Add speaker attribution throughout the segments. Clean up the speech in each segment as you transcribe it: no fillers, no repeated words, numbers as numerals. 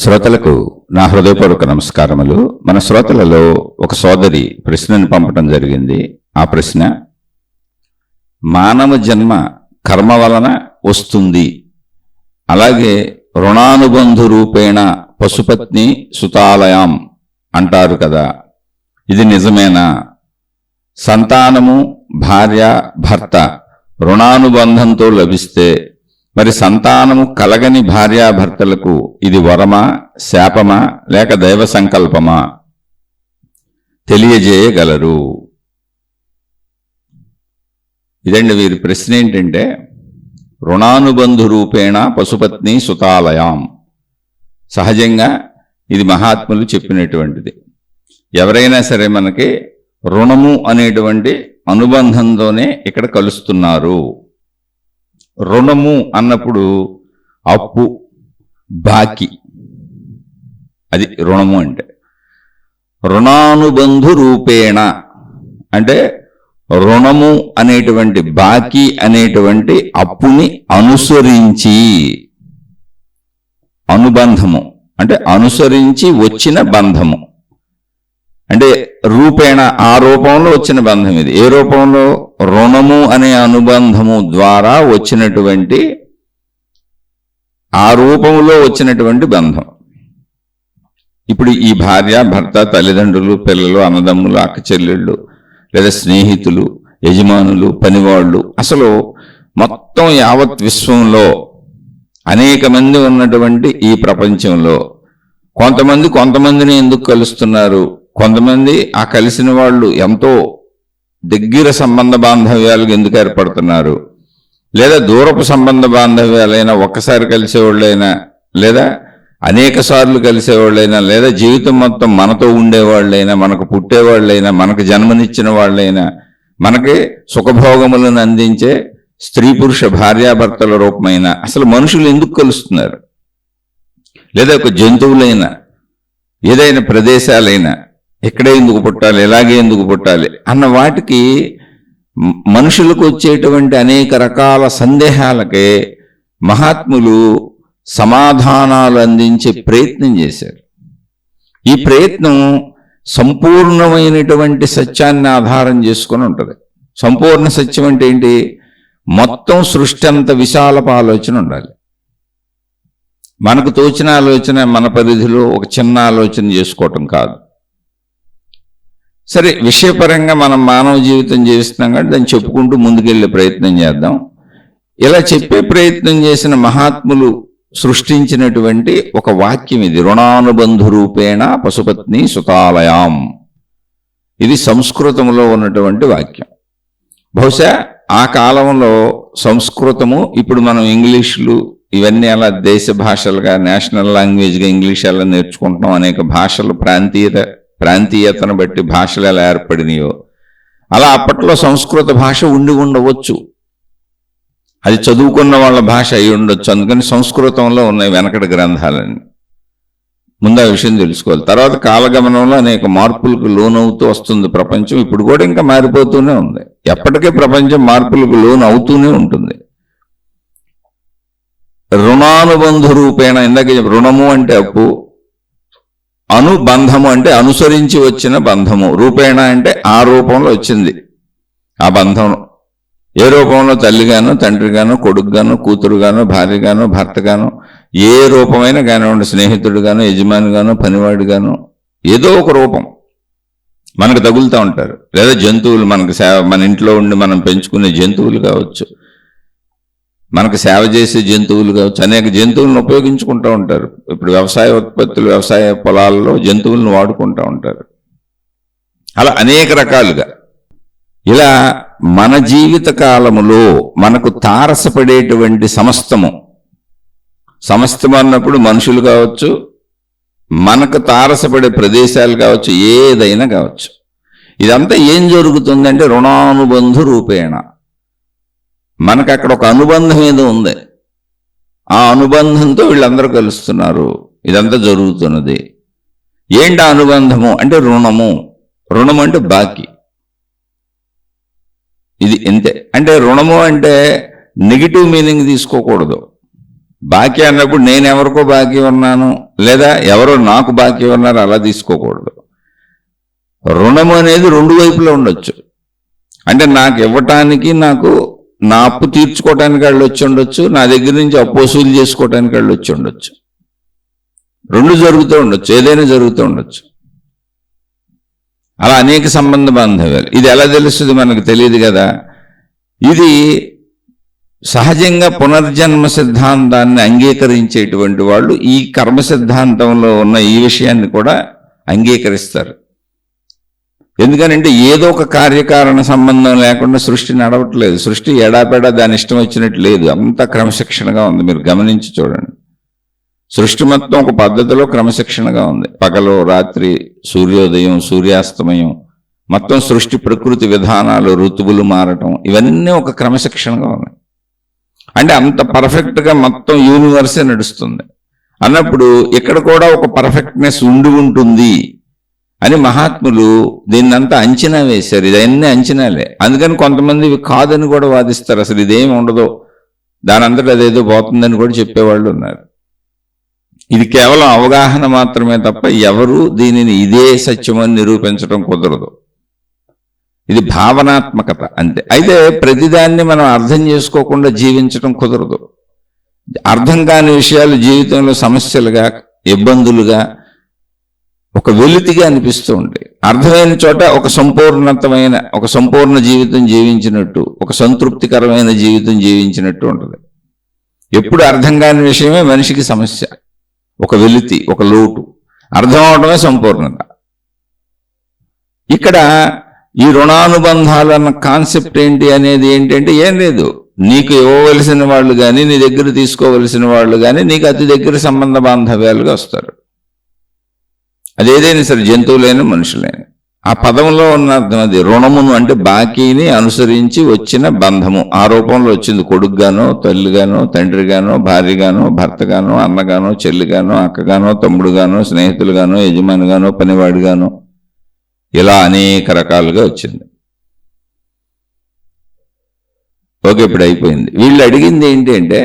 Speaker 1: శ్రోతలకు నా హృదయపూర్వక నమస్కారములు. మన శ్రోతలలో ఒక సోదరి ప్రశ్నను పంపటం జరిగింది. ఆ ప్రశ్న, మానవ జన్మ కర్మ వలన వస్తుంది, అలాగే రుణానుబంధు రూపేణ పశుపత్ని సుతాలయాం అంటారు కదా, ఇది నిజమేనా? సంతానము భార్య భర్త రుణానుబంధంతో లభిస్తే మరి సంతానము కలగని భార్యాభర్తలకు ఇది వరమా, శాపమా, లేక దైవ సంకల్పమా? తెలియజేయగలరు. ఇదండి వీరి ప్రశ్న. ఏంటంటే, రుణానుబంధు రూపేణ పశుపత్ని సుతాలయాం. సహజంగా ఇది మహాత్ములు చెప్పినటువంటిది. ఎవరైనా సరే మనకి రుణము అనేటువంటి అనుబంధంతోనే ఇక్కడ కలుస్తున్నారు. రుణము అన్నప్పుడు అప్పు, బాకీ, అది రుణము అంటే. రుణానుబంధు రూపేణ అంటే రుణము అనేటువంటి బాకీ అనేటువంటి అప్పుని అనుసరించి, అనుబంధము అంటే అనుసరించి వచ్చిన బంధము అంటే రూపేణ, ఆ రూపంలో వచ్చిన బంధం ఇది. ఏ రూపంలో? రుణము అనే అనుబంధము ద్వారా వచ్చినటువంటి, ఆ రూపంలో వచ్చినటువంటి బంధం. ఇప్పుడు ఈ భార్య భర్త, తల్లిదండ్రులు, పిల్లలు, అన్నదమ్ములు, అక్క చెల్లెళ్ళు, లేదా స్నేహితులు, యజమానులు, పనివాళ్ళు, అసలు మొత్తం యావత్ విశ్వంలో అనేక మంది ఉన్నటువంటి ఈ ప్రపంచంలో కొంతమందిని ఎందుకు కలుస్తున్నారు? కొంతమంది ఆ కలిసిన వాళ్ళు ఎంతో దగ్గర సంబంధ బాంధవ్యాలకు ఎందుకు ఏర్పడుతున్నారు? లేదా దూరపు సంబంధ బాంధవ్యాలైనా, ఒక్కసారి కలిసేవాళ్ళైనా, లేదా అనేక సార్లు కలిసేవాళ్ళైనా, లేదా జీవితం మొత్తం మనతో ఉండేవాళ్ళైనా, మనకు పుట్టేవాళ్ళైనా, మనకు జన్మనిచ్చిన వాళ్ళైనా, మనకి సుఖభోగములను అందించే స్త్రీ పురుష భార్యాభర్తల రూపమైన అసలు మనుషులు ఎందుకు కలుస్తున్నారు? లేదా ఒక జంతువులైనా, ఏదైనా ప్రదేశాలైనా, ఎక్కడే ఎందుకు పుట్టాలి, ఎలాగే ఎందుకు పుట్టాలి అన్న వాటికి మనుషులకు వచ్చేటువంటి అనేక రకాల సందేహాలకే మహాత్ములు సమాధానాలు అందించే ప్రయత్నం చేశారు. ఈ ప్రయత్నం సంపూర్ణమైనటువంటి సత్యాన్ని ఆధారం చేసుకొని ఉంటుంది. సంపూర్ణ సత్యం అంటే ఏంటి? మొత్తం సృష్టి అంత విశాలపు ఆలోచన ఉండాలి. మనకు తోచిన ఆలోచన మన పరిధిలో ఒక చిన్న ఆలోచన చేసుకోవటం కాదు. సరే, విషయపరంగా మనం మానవ జీవితం జీవిస్తున్నాం కాబట్టి దాన్ని చెప్పుకుంటూ ముందుకెళ్లే ప్రయత్నం చేద్దాం. ఇలా చెప్పే ప్రయత్నం చేసిన మహాత్ములు సృష్టించినటువంటి ఒక వాక్యం ఇది, రుణానుబంధు రూపేణ పశుపత్ని సుతాలయాం. ఇది సంస్కృతంలో ఉన్నటువంటి వాక్యం. బహుశా ఆ కాలంలో సంస్కృతము, ఇప్పుడు మనం ఇంగ్లీషులు ఇవన్నీ అలా దేశ భాషలుగా, నేషనల్ లాంగ్వేజ్గా ఇంగ్లీష్ అలా నేర్చుకుంటున్నాం. అనేక భాషలు ప్రాంతీయతను బట్టి భాషలు ఎలా ఏర్పడినాయో అలా అప్పట్లో సంస్కృత భాష ఉండి ఉండవచ్చు. అది చదువుకున్న వాళ్ళ భాష అయి ఉండొచ్చు. అందుకని సంస్కృతంలో ఉన్నాయి వెనకటి గ్రంథాలన్నీ. ముందు ఆ విషయం తెలుసుకోవాలి. తర్వాత కాలగమనంలో అనేక మార్పులకు లోనవుతూ వస్తుంది ప్రపంచం. ఇప్పుడు కూడా ఇంకా మారిపోతూనే ఉంది. ఎప్పటికీ ప్రపంచం మార్పులకు లోను అవుతూనే ఉంటుంది. రుణానుబంధు రూపేణ, ఇందాక రుణము అంటే అప్పు, అనుబంధము అంటే అనుసరించి వచ్చిన బంధము, రూపేణ అంటే ఆ రూపంలో వచ్చింది ఆ బంధం. ఏ రూపంలో? తల్లిగాను, తండ్రిగాను, కొడుకుగాను, కూతురుగాను, భార్యగాను, భర్తగాను, ఏ రూపమైనా కానివ్వండి, స్నేహితుడుగాను, యజమానిగాను, పనివాడిగాను, ఏదో ఒక రూపం మనకు తగులుతూ ఉంటారు. లేదా జంతువులు, మనకు మన ఇంట్లో ఉండి మనం పెంచుకునే జంతువులు కావచ్చు, మనకు సేవ చేసే జంతువులు కావచ్చు, అనేక జంతువులను ఉపయోగించుకుంటూ ఉంటారు. ఇప్పుడు వ్యవసాయ ఉత్పత్తులు, వ్యవసాయ పొలాల్లో జంతువులను వాడుకుంటూ ఉంటారు. అలా అనేక రకాలుగా ఇలా మన జీవిత కాలములో మనకు తారసపడేటువంటి సమస్తము అన్నప్పుడు మనుషులు కావచ్చు, మనకు తారసపడే ప్రదేశాలు కావచ్చు, ఏదైనా కావచ్చు. ఇదంతా ఏం జరుగుతుందంటే రుణానుబంధు రూపేణ. మనకు అక్కడ ఒక అనుబంధం ఏదో ఉంది. ఆ అనుబంధంతో వీళ్ళందరూ కలుస్తున్నారు. ఇదంతా జరుగుతున్నది. ఏంటి అనుబంధము అంటే రుణము. రుణము అంటే బాకీ. ఇది ఎంతే. అంటే రుణము అంటే నెగిటివ్ మీనింగ్ తీసుకోకూడదు. బాకీ అన్నప్పుడు నేను ఎవరికో బాకీ ఉన్నాను, లేదా ఎవరో నాకు బాకీ ఉన్నారు, అలా తీసుకోకూడదు. రుణం అనేది రెండు వైపులా ఉండొచ్చు. అంటే నాకు ఇవ్వటానికి, నాకు నా అప్పు తీర్చుకోవటానికి వాళ్ళు వచ్చి ఉండొచ్చు, నా దగ్గర నుంచి అప్పు వసూలు చేసుకోవటానికి వాళ్ళు వచ్చి ఉండొచ్చు. రెండు జరుగుతూ ఉండొచ్చు, ఏదైనా జరుగుతూ ఉండొచ్చు. అలా అనేక సంబంధ బాంధవ్యాలు. ఇది ఎలా తెలుస్తుంది మనకు తెలియదు కదా. ఇది సహజంగా పునర్జన్మ సిద్ధాంతాన్ని అంగీకరించేటువంటి వాళ్ళు ఈ కర్మ సిద్ధాంతంలో ఉన్న ఈ విషయాన్ని కూడా అంగీకరిస్తారు. ఎందుకనంటే ఏదో ఒక కార్యకారణ సంబంధం లేకుండా సృష్టి నడవట్లేదు. సృష్టి ఎడాపెడా దాని ఇష్టం వచ్చినట్టు లేదు, అంతా క్రమశిక్షణగా ఉంది. మీరు గమనించి చూడండి, సృష్టి మొత్తం ఒక పద్ధతిలో క్రమశిక్షణగా ఉంది. పగలు రాత్రి, సూర్యోదయం సూర్యాస్తమయం, మొత్తం సృష్టి ప్రకృతి విధానాలు, ఋతువులు మారటం, ఇవన్నీ ఒక క్రమశిక్షణగా ఉన్నాయి. అంటే అంత పర్ఫెక్ట్గా మొత్తం యూనివర్సే నడుస్తుంది అన్నప్పుడు ఇక్కడ కూడా ఒక పర్ఫెక్ట్నెస్ ఉండి ఉంటుంది అని మహాత్ములు దీన్నంతా అంచనా వేశారు. ఇదన్నీ అంచనాలే. అందుకని కొంతమంది ఇవి కాదని కూడా వాదిస్తారు. అసలు ఇదేమి ఉండదు, దాని అంతటా అదేదో పోతుందని కూడా చెప్పేవాళ్ళు ఉన్నారు. ఇది కేవలం అవగాహన మాత్రమే తప్ప ఎవరు దీనిని ఇదే సత్యమని నిరూపించడం కుదరదు. ఇది భావనాత్మకత అంతే. అయితే ప్రతిదాన్ని మనం అర్థం చేసుకోకుండా జీవించడం కుదరదు. అర్థం కాని విషయాలు జీవితంలో సమస్యలుగా, ఇబ్బందులుగా, ఒక వెలితిగా అనిపిస్తూ ఉంటాయి. అర్థమైన చోట ఒక సంపూర్ణ జీవితం జీవించినట్టు, ఒక సంతృప్తికరమైన జీవితం జీవించినట్టు ఉంటుంది. ఎప్పుడు అర్థం కాని విషయమే మనిషికి సమస్య, ఒక వెలితి, ఒక లోటు. అర్థం అవడమే సంపూర్ణత. ఇక్కడ ఈ రుణానుబంధాలు అన్న కాన్సెప్ట్ ఏంటి అనేది ఏంటంటే ఏం లేదు, నీకు ఇవ్వవలసిన వాళ్ళు కానీ, నీ దగ్గర తీసుకోవలసిన వాళ్ళు కానీ నీకు అతి దగ్గర సంబంధ బాంధవ్యాలుగా వస్తారు. అదేదైనా సరే, జంతువులైన మనుషులైన. ఆ పదంలో ఉన్న అర్థం అది. రుణమును అంటే బాకీని అనుసరించి వచ్చిన బంధము. ఆ రూపంలో వచ్చింది. కొడుకుగానో, తల్లిగానో, తండ్రిగానో, భార్యగానో, భర్తగానో, అన్నగానో, చెల్లిగానో, అక్కగానో, తమ్ముడుగానో, స్నేహితులుగానో, యజమానిగానో, పనివాడిగానో, ఇలా అనేక రకాలుగా వచ్చింది. ఓకే, ఇప్పుడు అయిపోయింది. వీళ్ళు అడిగింది ఏంటి అంటే,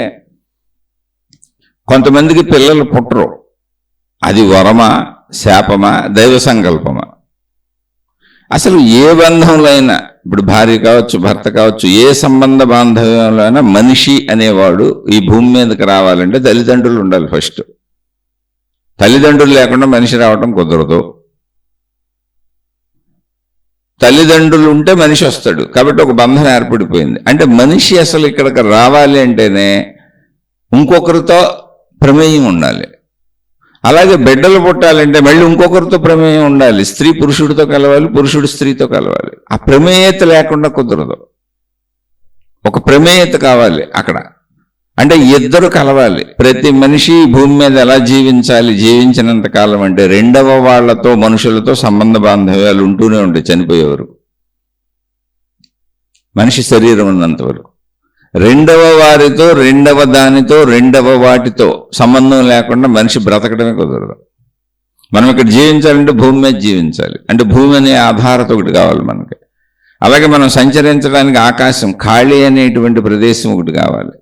Speaker 1: కొంతమందికి పిల్లలు పుట్టరు. అది వరమా, శాపమా, దైవ సంకల్పమా? అసలు ఏ బంధంలో అయినా, ఇప్పుడు భార్య కావచ్చు, భర్త కావచ్చు, ఏ సంబంధ బాంధవ్యంలో అయినా మనిషి అనేవాడు ఈ భూమి మీదకి రావాలంటే తల్లిదండ్రులు ఉండాలి ఫస్ట్. తల్లిదండ్రులు లేకుండా మనిషి రావటం కుదరదు. తల్లిదండ్రులు ఉంటే మనిషి వస్తాడు. కాబట్టి ఒక బంధం ఏర్పడిపోయింది. అంటే మనిషి అసలు ఇక్కడికి రావాలి అంటేనే ఇంకొకరితో ప్రమేయం ఉండాలి. అలాగే బిడ్డలు పుట్టాలంటే మళ్ళీ ఇంకొకరితో ప్రమేయం ఉండాలి. స్త్రీ పురుషుడితో కలవాలి, పురుషుడు స్త్రీతో కలవాలి. ఆ ప్రమేయత లేకుండా కుదరదు. ఒక ప్రమేయత కావాలి అక్కడ. అంటే ఇద్దరు కలవాలి. ప్రతి మనిషి భూమి మీద ఎలా జీవించాలి, జీవించినంత కాలం అంటే రెండవ వాళ్లతో, మనుషులతో సంబంధ బాంధవ్యాలు ఉంటూనే ఉంటాయి చనిపోయేవారు. మనిషి శరీరం ఉన్నంత వరకు రెండవ వారితో, రెండవ దానితో, రెండవ వాటితో సంబంధం లేకుండా మనిషి బ్రతకడమే కుదరదు. మనం ఇక్కడ జీవించాలంటే భూమి మీద జీవించాలి. అంటే భూమి అనే ఆధారత ఒకటి కావాలి మనకి. అలాగే మనం సంచరించడానికి ఆకాశం, ఖాళీ అనేటువంటి ప్రదేశం ఒకటి కావాలి.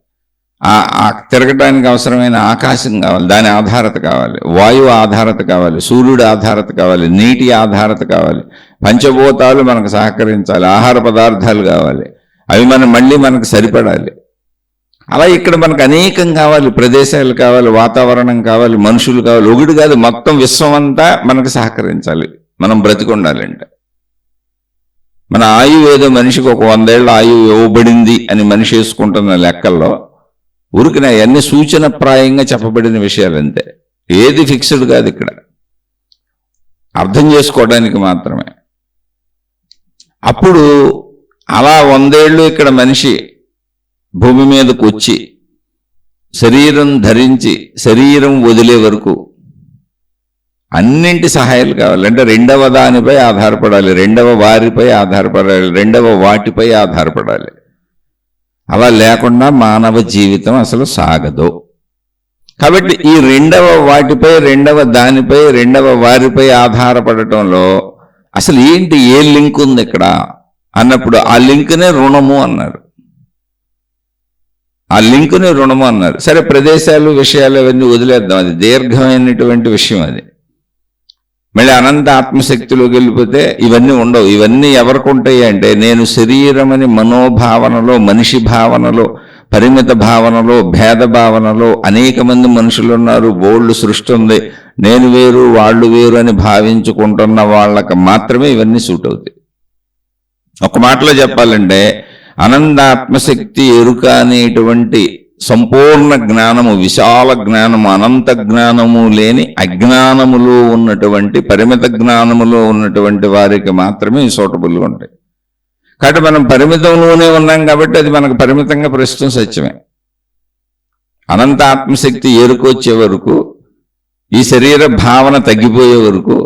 Speaker 1: ఆ తిరగటానికి అవసరమైన ఆకాశం కావాలి, దాని ఆధారత కావాలి. వాయువు ఆధారత కావాలి, సూర్యుడు ఆధారత కావాలి, నీటి ఆధారత కావాలి. పంచభూతాలు మనకు సహకరించాలి, ఆహార పదార్థాలు కావాలి, అవి మళ్ళీ మనకు సరిపడాలి. అలా ఇక్కడ మనకు అనేకం కావాలి, ప్రదేశాలు కావాలి, వాతావరణం కావాలి, మనుషులు కావాలి. ఒకటి కాదు, మొత్తం విశ్వం అంతా మనకు సహకరించాలి మనం బ్రతికుండాలంటే. మన ఆయువు ఏదో మనిషికి ఒక 100 ఏళ్ల ఆయువు ఇవ్వబడింది అని మనిషి వేసుకుంటున్న లెక్కల్లో ఊరికిన అన్ని సూచనప్రాయంగా చెప్పబడిన విషయాలు అంతే. ఏది ఫిక్స్డ్ కాదు, ఇక్కడ అర్థం చేసుకోవడానికి మాత్రమే. అప్పుడు అలా 100 ఏళ్ళు ఇక్కడ మనిషి భూమి మీదకు వచ్చి శరీరం ధరించి శరీరం వదిలే వరకు అన్నింటి సహాయాలు కావాలి. అంటే రెండవ దానిపై ఆధారపడాలి, రెండవ వారిపై ఆధారపడాలి, రెండవ వాటిపై ఆధారపడాలి. అలా లేకుండా మానవ జీవితం అసలు సాగదు. కాబట్టి ఈ రెండవ వాటిపై, రెండవ దానిపై, రెండవ వారిపై ఆధారపడటంలో అసలు ఏంటి, ఏ లింక్ ఉంది ఇక్కడ అన్నప్పుడు ఆ లింక్నే రుణము అన్నారు. ఆ లింకుని రుణము అన్నారు. సరే, ప్రదేశాలు విషయాలు అవన్నీ వదిలేద్దాం, అది దీర్ఘమైనటువంటి విషయం. అది మళ్ళీ అనంత ఆత్మశక్తిలోకి వెళ్ళిపోతే ఇవన్నీ ఉండవు. ఇవన్నీ ఎవరికి ఉంటాయి అంటే, నేను శరీరమని మనోభావనలో, మనిషి భావనలో, పరిమిత భావనలో, భేద భావనలో అనేక మంది మనుషులు ఉన్నారు, బోల్డ్ సృష్టి ఉంది, నేను వేరు వాళ్ళు వేరు అని భావించుకుంటున్న వాళ్ళకి మాత్రమే ఇవన్నీ సూట్ అవుతాయి. ఒక మాటలో చెప్పాలంటే, అనంత ఆత్మశక్తి ఎరుక అనేటువంటి సంపూర్ణ జ్ఞానము, విశాల జ్ఞానము, అనంత జ్ఞానము లేని అజ్ఞానములో ఉన్నటువంటి, పరిమిత జ్ఞానములో ఉన్నటువంటి వారికి మాత్రమే సూటబుల్గా ఉంటాయి. కాబట్టి మనం పరిమితంలోనే ఉన్నాం కాబట్టి అది మనకు పరిమితంగా ప్రస్తుతం సత్యమే. అనంత ఆత్మశక్తి ఎరుకొచ్చే వరకు, ఈ శరీర భావన తగ్గిపోయే వరకు,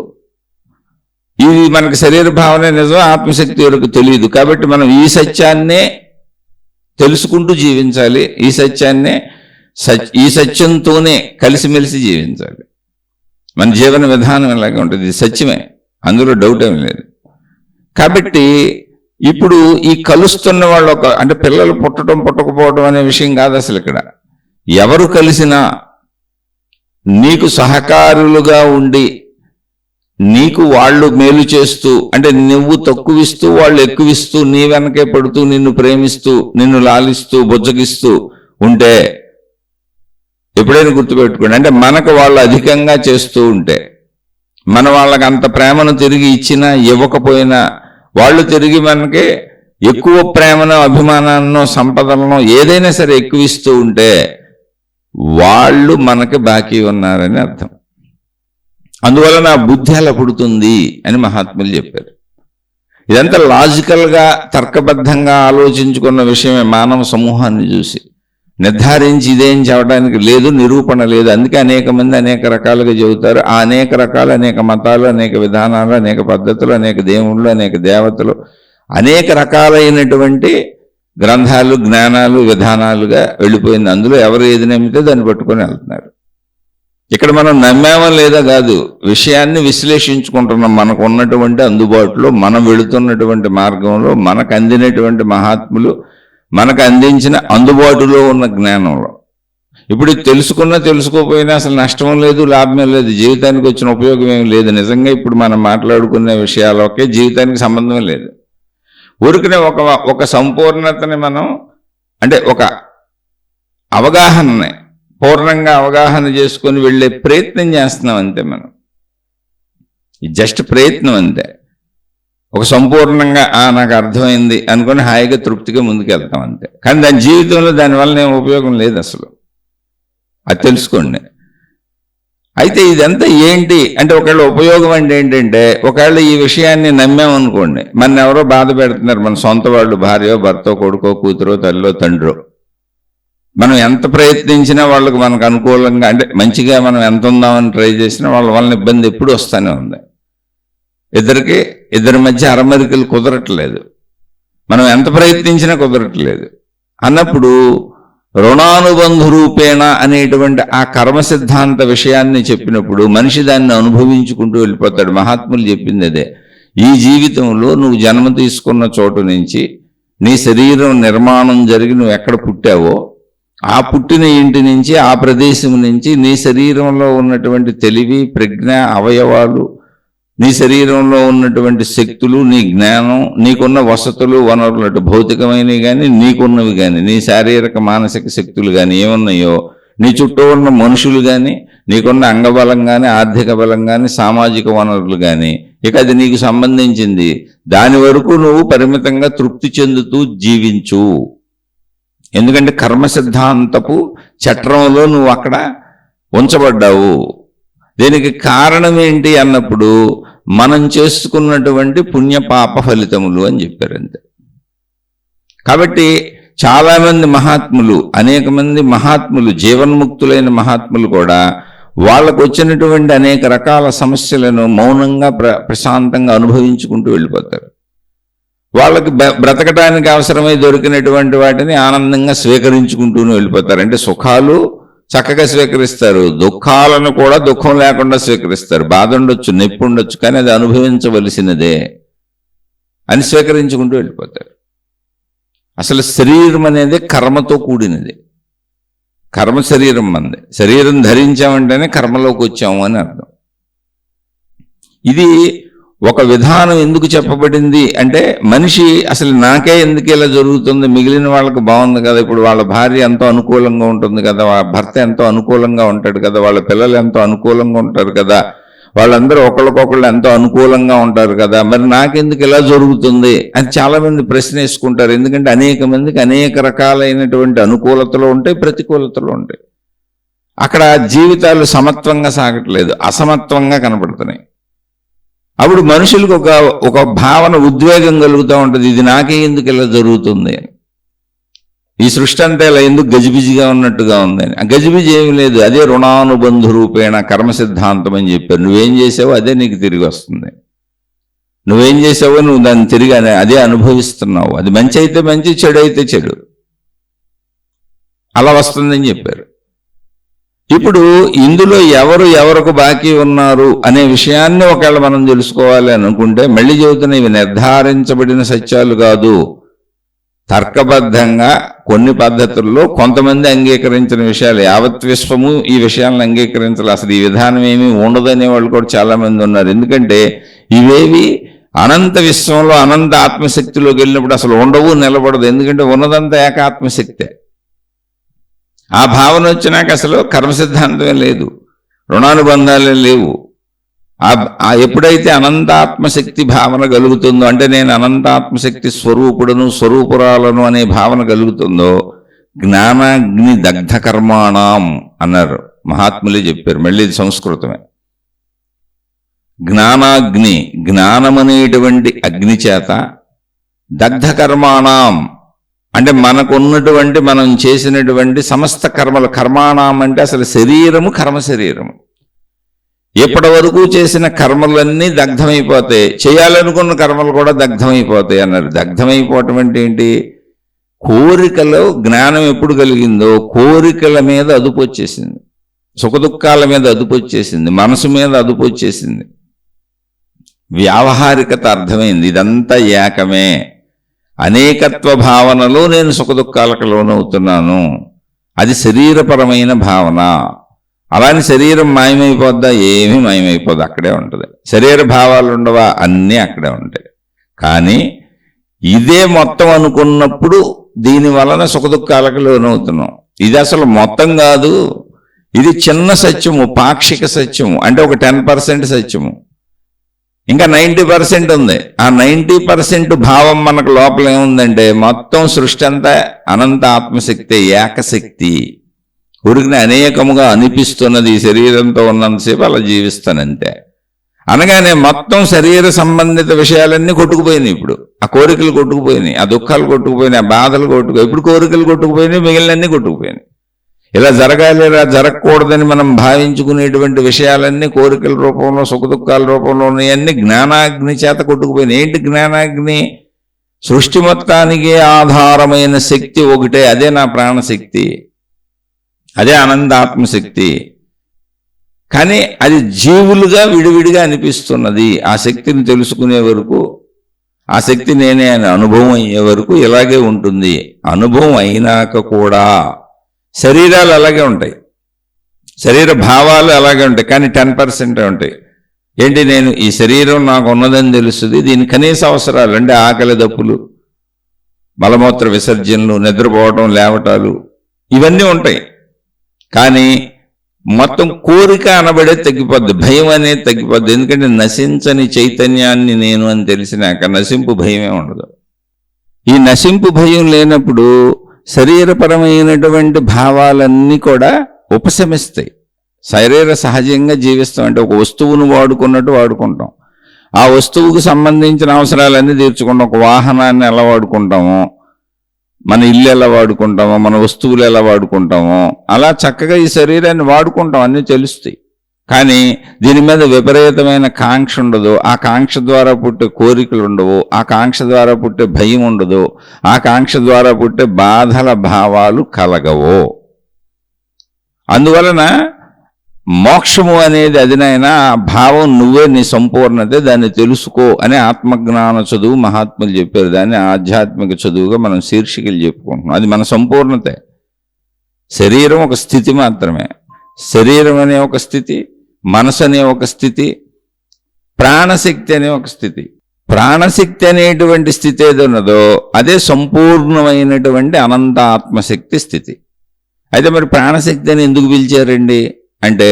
Speaker 1: ఇది మనకు శరీర భావనే నిజం, ఆత్మశక్తి ఎరుకు తెలియదు. కాబట్టి మనం ఈ సత్యాన్నే తెలుసుకుంటూ జీవించాలి, ఈ సత్యాన్నే ఈ సత్యంతోనే కలిసిమెలిసి జీవించాలి. మన జీవన విధానం ఇలాగే ఉంటుంది, ఇది సత్యమే, అందులో డౌట్ ఏం లేదు. కాబట్టి ఇప్పుడు ఈ కలుస్తున్న వాళ్ళు అంటే పిల్లలు పుట్టడం పుట్టకపోవడం అనే విషయం కాదు అసలు. ఇక్కడ ఎవరు కలిసినా నీకు సహకారులుగా ఉండి, నీకు వాళ్ళు మేలు చేస్తూ, అంటే నువ్వు తక్కువిస్తూ వాళ్ళు ఎక్కువిస్తూ, నీ వెనకే పడుతూ, నిన్ను ప్రేమిస్తూ, నిన్ను లాలిస్తూ, బుజ్జగిస్తూ ఉంటే, ఎప్పుడైనా గుర్తుపెట్టుకోండి, అంటే మనకు వాళ్ళు అధికంగా చేస్తూ ఉంటే, మన వాళ్ళకి అంత ప్రేమను తిరిగి ఇచ్చినా ఇవ్వకపోయినా, వాళ్ళు తిరిగి మనకి ఎక్కువ ప్రేమను, అభిమానాన్నో, సంపదలను ఏదైనా సరే ఎక్కువిస్తూ ఉంటే, వాళ్ళు మనకి బాకీ ఉన్నారని అర్థం. అందువల్ల నా బుద్ధి అలా పుడుతుంది అని మహాత్ములు చెప్పారు. ఇదంతా లాజికల్గా, తర్కబద్ధంగా ఆలోచించుకున్న విషయమే. మానవ సమూహాన్ని చూసి నిర్ధారించి ఇదేం చెప్పడానికి లేదు, నిరూపణ లేదు. అందుకే అనేక మంది అనేక రకాలుగా చెబుతారు. ఆ అనేక రకాలు, అనేక మతాలు, అనేక విధానాలు, అనేక పద్ధతులు, అనేక దేవుళ్ళు, అనేక దేవతలు, అనేక రకాలైనటువంటి గ్రంథాలు, జ్ఞానాలు, విధానాలుగా వెళ్ళిపోయింది. అందులో ఎవరు ఏది నమ్మితే దాన్ని పట్టుకొని వెళ్తున్నారు. ఇక్కడ మనం నమ్మామా లేదా కాదు, విషయాన్ని విశ్లేషించుకుంటున్నాం. మనకు ఉన్నటువంటి అందుబాటులో, మనం వెళుతున్నటువంటి మార్గంలో, మనకు అందినటువంటి మహాత్ములు మనకు అందించిన అందుబాటులో ఉన్న జ్ఞానంలో. ఇప్పుడు తెలుసుకున్నా తెలుసుకోపోయినా అసలు నష్టం లేదు, లాభమే లేదు, జీవితానికి వచ్చిన ఉపయోగం ఏమి లేదు. నిజంగా ఇప్పుడు మనం మాట్లాడుకునే విషయాలకే జీవితానికి సంబంధం లేదు. ఊరికనే ఒక సంపూర్ణతని మనం, అంటే ఒక అవగాహనని పూర్ణంగా అవగాహన చేసుకొని వెళ్ళే ప్రయత్నం చేస్తున్నాం అంతే. మనం జస్ట్ ప్రయత్నం అంతే. ఒక సంపూర్ణంగా నాకు అర్థమైంది అనుకుని హాయిగా తృప్తిగా ముందుకెళ్తాం అంతే. కానీ దాని జీవితంలో దానివల్ల ఏం ఉపయోగం లేదు అసలు, అది తెలుసుకోండి. అయితే ఇదంతా ఏంటి అంటే, ఒకవేళ ఉపయోగం అంటే ఏంటంటే, ఒకవేళ ఈ విషయాన్ని నమ్మామనుకోండి, మన ఎవరో బాధ పెడుతున్నారు, మన సొంత వాళ్ళు, భార్యో, భర్తో, కొడుకో, కూతురో, తల్లిలో, తండ్రో, మనం ఎంత ప్రయత్నించినా వాళ్ళకి మనకు అనుకూలంగా, అంటే మంచిగా మనం ఎంత ఉందామని ట్రై చేసినా వాళ్ళ వలన ఇబ్బంది ఎప్పుడు వస్తూనే ఉంది. ఇద్దరి మధ్య అరమరికలు కుదరట్లేదు, మనం ఎంత ప్రయత్నించినా కుదరట్లేదు అన్నప్పుడు, రుణానుబంధ రూపేణ అనేటువంటి ఆ కర్మ సిద్ధాంత విషయాన్ని చెప్పినప్పుడు మనిషి దాన్ని అనుభవించుకుంటూ వెళ్ళిపోతాడు. మహాత్ములు చెప్పింది అదే. ఈ జీవితంలో నువ్వు జన్మ తీసుకున్న చోటు నుంచి, నీ శరీరం నిర్మాణం జరిగి నువ్వు ఎక్కడ పుట్టావో ఆ పుట్టిన ఇంటి నుంచి, ఆ ప్రదేశం నుంచి, నీ శరీరంలో ఉన్నటువంటి తెలివి, ప్రజ్ఞ, అవయవాలు, నీ శరీరంలో ఉన్నటువంటి శక్తులు, నీ జ్ఞానం, నీకున్న వసతులు, వనరులు, భౌతికమైనవి కానీ నీకున్నవి కానీ, నీ శారీరక మానసిక శక్తులు కానీ ఏమున్నాయో, నీ చుట్టూ ఉన్న మనుషులు కానీ, నీకున్న అంగబలం కానీ, ఆర్థిక బలం కానీ, సామాజిక వనరులు కానీ, ఇక అది నీకు సంబంధించింది. దాని వరకు నువ్వు పరిమితంగా తృప్తి చెందుతూ జీవించు. ఎందుకంటే కర్మ సిద్ధాంతపు చట్రంలో నువ్వు అక్కడ ఉంచబడ్డావు. దీనికి కారణం ఏంటి అన్నప్పుడు, మనం చేసుకున్నటువంటి పుణ్యపాప ఫలితములు అని చెప్పారు అంతే. కాబట్టి చాలామంది మహాత్ములు, అనేక మంది మహాత్ములు, జీవన్ముక్తులైన మహాత్ములు కూడా వాళ్ళకు వచ్చినటువంటి అనేక రకాల సమస్యలను మౌనంగా ప్రశాంతంగా అనుభవించుకుంటూ వెళ్ళిపోతారు. వాళ్ళకి బ్రతకడానికి అవసరమై దొరికినటువంటి వాటిని ఆనందంగా స్వీకరించుకుంటూనే వెళ్ళిపోతారు. అంటే సుఖాలు చక్కగా స్వీకరిస్తారు, దుఃఖాలను కూడా దుఃఖం లేకుండా స్వీకరిస్తారు. బాధ ఉండొచ్చు, నొప్పి ఉండొచ్చు, కానీ అది అనుభవించవలసినదే అని స్వీకరించుకుంటూ వెళ్ళిపోతారు. అసలు శరీరం అనేది కర్మతో కూడినది. కర్మ శరీరం మంది. శరీరం ధరించామంటేనే కర్మలోకి వచ్చాము అని అర్థం. ఇది ఒక విధానం ఎందుకు చెప్పబడింది అంటే, మనిషి అసలు నాకే ఎందుకు ఇలా జరుగుతుంది, మిగిలిన వాళ్ళకి బాగుంది కదా, ఇప్పుడు వాళ్ళ భార్య ఎంతో అనుకూలంగా ఉంటుంది కదా, వాళ్ళ భర్త ఎంతో అనుకూలంగా ఉంటాడు కదా, వాళ్ళ పిల్లలు ఎంతో అనుకూలంగా ఉంటారు కదా, వాళ్ళందరూ ఒకళ్ళకొకళ్ళు ఎంతో అనుకూలంగా ఉంటారు కదా, మరి నాకెందుకు ఇలా జరుగుతుంది అని చాలా మంది ప్రశ్న వేసుకుంటారు. ఎందుకంటే అనేక మందికి అనేక రకాలైనటువంటి అనుకూలతలు ఉంటాయి, ప్రతికూలతలు ఉంటాయి. అక్కడ జీవితాలు సమత్వంగా సాగట్లేదు, అసమత్వంగా కనపడుతున్నాయి. అప్పుడు మనుషులకు ఒక భావన, ఉద్వేగం కలుగుతూ ఉంటుంది, ఇది నాకే ఎందుకు ఇలా జరుగుతుంది అని. ఈ సృష్టి అంతా ఇలా ఎందుకు గజిబిజిగా ఉన్నట్టుగా ఉందని. ఆ గజిబిజి ఏమి లేదు, అదే రుణానుబంధ రూపేణ కర్మ సిద్ధాంతం అని చెప్పారు. నువ్వేం చేసావో అదే నీకు తిరిగి వస్తుంది. నువ్వేం చేసావో నువ్వు దాన్ని తిరిగి అదే అనుభవిస్తున్నావు. అది మంచి అయితే మంచి, చెడు అయితే చెడు, అలా వస్తుందని చెప్పారు. ఇప్పుడు ఇందులో ఎవరికి బాకీ ఉన్నారు అనే విషయాన్ని ఒకవేళ మనం తెలుసుకోవాలి అనుకుంటే, మళ్ళీ చెబుతున్న ఇవి నిర్ధారించబడిన సత్యాలు కాదు. తర్కబద్ధంగా కొన్ని పద్ధతుల్లో కొంతమంది అంగీకరించిన విషయాలు, యావత్ విశ్వము ఈ విషయాలను అంగీకరించాలి, అసలు ఈ విధానం ఏమీ ఉండదనే వాళ్ళు కూడా చాలా మంది ఉన్నారు. ఎందుకంటే ఇవేవి అనంత విశ్వంలో అనంత ఆత్మశక్తిలోకి వెళ్ళినప్పుడు అసలు ఉండవు, నిలబడదు. ఎందుకంటే ఉన్నదంతా ఏకాత్మశక్తే. ఆ భావన వచ్చినాక అసలు కర్మ సిద్ధాంతమే లేదు, రుణానుబంధాలే లేవు. ఎప్పుడైతే అనంతాత్మశక్తి భావన కలుగుతుందో, అంటే నేను అనంతాత్మశక్తి స్వరూపుడును స్వరూపురాలను అనే భావన కలుగుతుందో, జ్ఞానాగ్ని దగ్ధ కర్మాణం అన్నారు మహాత్ములే చెప్పారు. మళ్ళీ ఇది సంస్కృతమే. జ్ఞానాగ్ని, జ్ఞానమనేటువంటి అగ్ని చేత, దగ్ధ కర్మాణం అంటే మనకున్నటువంటి మనం చేసినటువంటి సమస్త కర్మలు, కర్మాణం అంటే అసలు శరీరము, కర్మ శరీరము, ఎప్పటి వరకు చేసిన కర్మలన్నీ దగ్ధమైపోతాయి, చేయాలనుకున్న కర్మలు కూడా దగ్ధమైపోతాయి అన్నారు. దగ్ధమైపోవటం అంటే ఏంటి? కోరికలో జ్ఞానం ఎప్పుడు కలిగిందో కోరికల మీద అదుపు వచ్చేసింది, సుఖదుఖాల మీద అదుపు వచ్చేసింది, మనసు మీద అదుపు వచ్చేసింది, వ్యావహారికత అర్థమైంది. ఇదంతా ఏకమే, అనేకత్వ భావనలో నేను సుఖదుఖాలకు లోనవుతున్నాను, అది శరీరపరమైన భావన. అలాని శరీరం మాయమైపోద్దా? ఏమీ మాయమైపోద్దు, అక్కడే ఉంటుంది. శరీర భావాలు ఉండవా? అన్నీ అక్కడే ఉంటాయి. కానీ ఇదే మొత్తం అనుకున్నప్పుడు దీని వలన సుఖదుఖాలకు లోనవుతున్నాం. ఇది అసలు మొత్తం కాదు, ఇది చిన్న సత్యము, పాక్షిక సత్యము, అంటే ఒక 10% సత్యము. ఇంకా 90% ఉంది. ఆ 90% భావం మనకు లోపల ఏముందంటే, మొత్తం సృష్టి అంతా అనంత ఆత్మశక్తి, ఏకశక్తి. ఊరికి అనేకముగా అనిపిస్తున్నది, ఈ శరీరంతో ఉన్నంతసేపు అలా జీవిస్తానంతే అనగానే మొత్తం శరీర సంబంధిత విషయాలన్నీ కొట్టుకుపోయినాయి. ఇప్పుడు ఆ కోరికలు కొట్టుకుపోయినాయి, ఆ దుఃఖాలు కొట్టుకుపోయినాయి, ఆ బాధలు కొట్టుకుపోయి, ఇప్పుడు కోరికలు కొట్టుకుపోయినాయి, మిగిలినన్నీ కొట్టుకుపోయినాయి. ఇలా జరగాలి, ఇలా జరగకూడదని మనం భావించుకునేటువంటి విషయాలన్నీ కోరికల రూపంలో, సుఖదుఖాల రూపంలో ఉన్నాయన్నీ జ్ఞానాగ్ని చేత కొట్టుకుపోయినాయి. ఏంటి జ్ఞానాగ్ని? సృష్టి మొత్తానికి ఆధారమైన శక్తి ఒకటే, అదే నా ప్రాణశక్తి, అదే ఆనందాత్మశక్తి. కానీ అది జీవులుగా విడివిడిగా అనిపిస్తున్నది. ఆ శక్తిని తెలుసుకునే వరకు, ఆ శక్తి నేనే అని అనుభవం అయ్యే వరకు ఇలాగే ఉంటుంది. అనుభవం అయినాక కూడా శరీరాలు అలాగే ఉంటాయి, శరీర భావాలు అలాగే ఉంటాయి, కానీ 10% ఉంటాయి. ఏంటి? నేను ఈ శరీరం నాకు ఉన్నదని తెలుస్తుంది, దీని కనీస అవసరాలు అంటే ఆకలి దప్పులు, మలమూత్ర విసర్జనలు, నిద్రపోవటం, లేవటాలు, ఇవన్నీ ఉంటాయి. కానీ మొత్తం కోరిక అనబడే తగ్గిపోద్ది, భయం అనేది తగ్గిపోద్ది. ఎందుకంటే నశించని చైతన్యాన్ని నేను అని తెలిసినాక నశింపు భయమే ఉండదు. ఈ నశింపు భయం లేనప్పుడు శరీరపరమైనటువంటి భావాలన్నీ కూడా ఉపశమిస్తాయి. శరీర సహజంగా జీవిస్తాం, అంటే ఒక వస్తువును వాడుకున్నట్టు వాడుకుంటాం. ఆ వస్తువుకు సంబంధించిన అవసరాలన్నీ తీర్చుకుంటాం. ఒక వాహనాన్ని ఎలా వాడుకుంటామో, మన ఇల్లు ఎలా వాడుకుంటామో, మన వస్తువులు ఎలా వాడుకుంటామో, అలా చక్కగా ఈ శరీరాన్ని వాడుకుంటాం, అన్నీ తెలుస్తాయి. కానీ దీని మీద విపరీతమైన కాంక్ష ఉండదు, ఆ కాంక్ష ద్వారా పుట్టే కోరికలు ఉండవు, ఆ కాంక్ష ద్వారా పుట్టే భయం ఉండదు, ఆ కాంక్ష ద్వారా పుట్టే బాధల భావాలు కలగవు. అందువలన మోక్షము అనేది అదినైనా ఆ భావం నువ్వే, నీ సంపూర్ణతే, దాన్ని తెలుసుకో అనే ఆత్మజ్ఞాన చదువు మహాత్ములు చెప్పారు. దాన్ని ఆధ్యాత్మిక చదువుగా మనం శీర్షికలు చెప్పుకుంటున్నాం. అది మన సంపూర్ణతే. శరీరం ఒక స్థితి మాత్రమే. శరీరం అనే ఒక స్థితి, మనసు అనే ఒక స్థితి, ప్రాణశక్తి అనే ఒక స్థితి. ప్రాణశక్తి అనేటువంటి స్థితి ఏది ఉన్నదో అదే సంపూర్ణమైనటువంటి అనంత ఆత్మశక్తి స్థితి. అయితే మరి ప్రాణశక్తి అని ఎందుకు పిలిచారండి అంటే,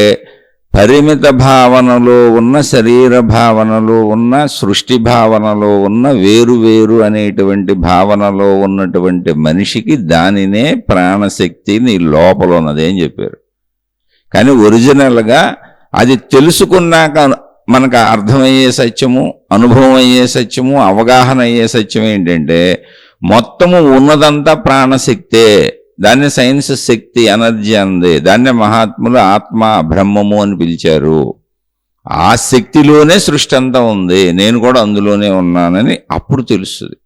Speaker 1: పరిమిత భావనలో ఉన్న, శరీర భావనలో ఉన్న, సృష్టి భావనలో ఉన్న, వేరు వేరు అనేటువంటి భావనలో ఉన్నటువంటి మనిషికి దానినే ప్రాణశక్తి నీ లోపల ఉన్నది అని చెప్పారు. కానీ ఒరిజినల్గా అది తెలుసుకున్నాక మనకు అర్థమయ్యే సత్యము, అనుభవం అయ్యే సత్యము, అవగాహన అయ్యే సత్యం ఏంటంటే, మొత్తము ఉన్నదంతా ప్రాణశక్తే. దాన్ని సైన్స్ శక్తి, ఎనర్జీ అంది. దాన్నే మహాత్ములు ఆత్మ, బ్రహ్మము అని పిలిచారు. ఆ శక్తిలోనే సృష్టి అంతా ఉంది, నేను కూడా అందులోనే ఉన్నానని అప్పుడు తెలుస్తుంది.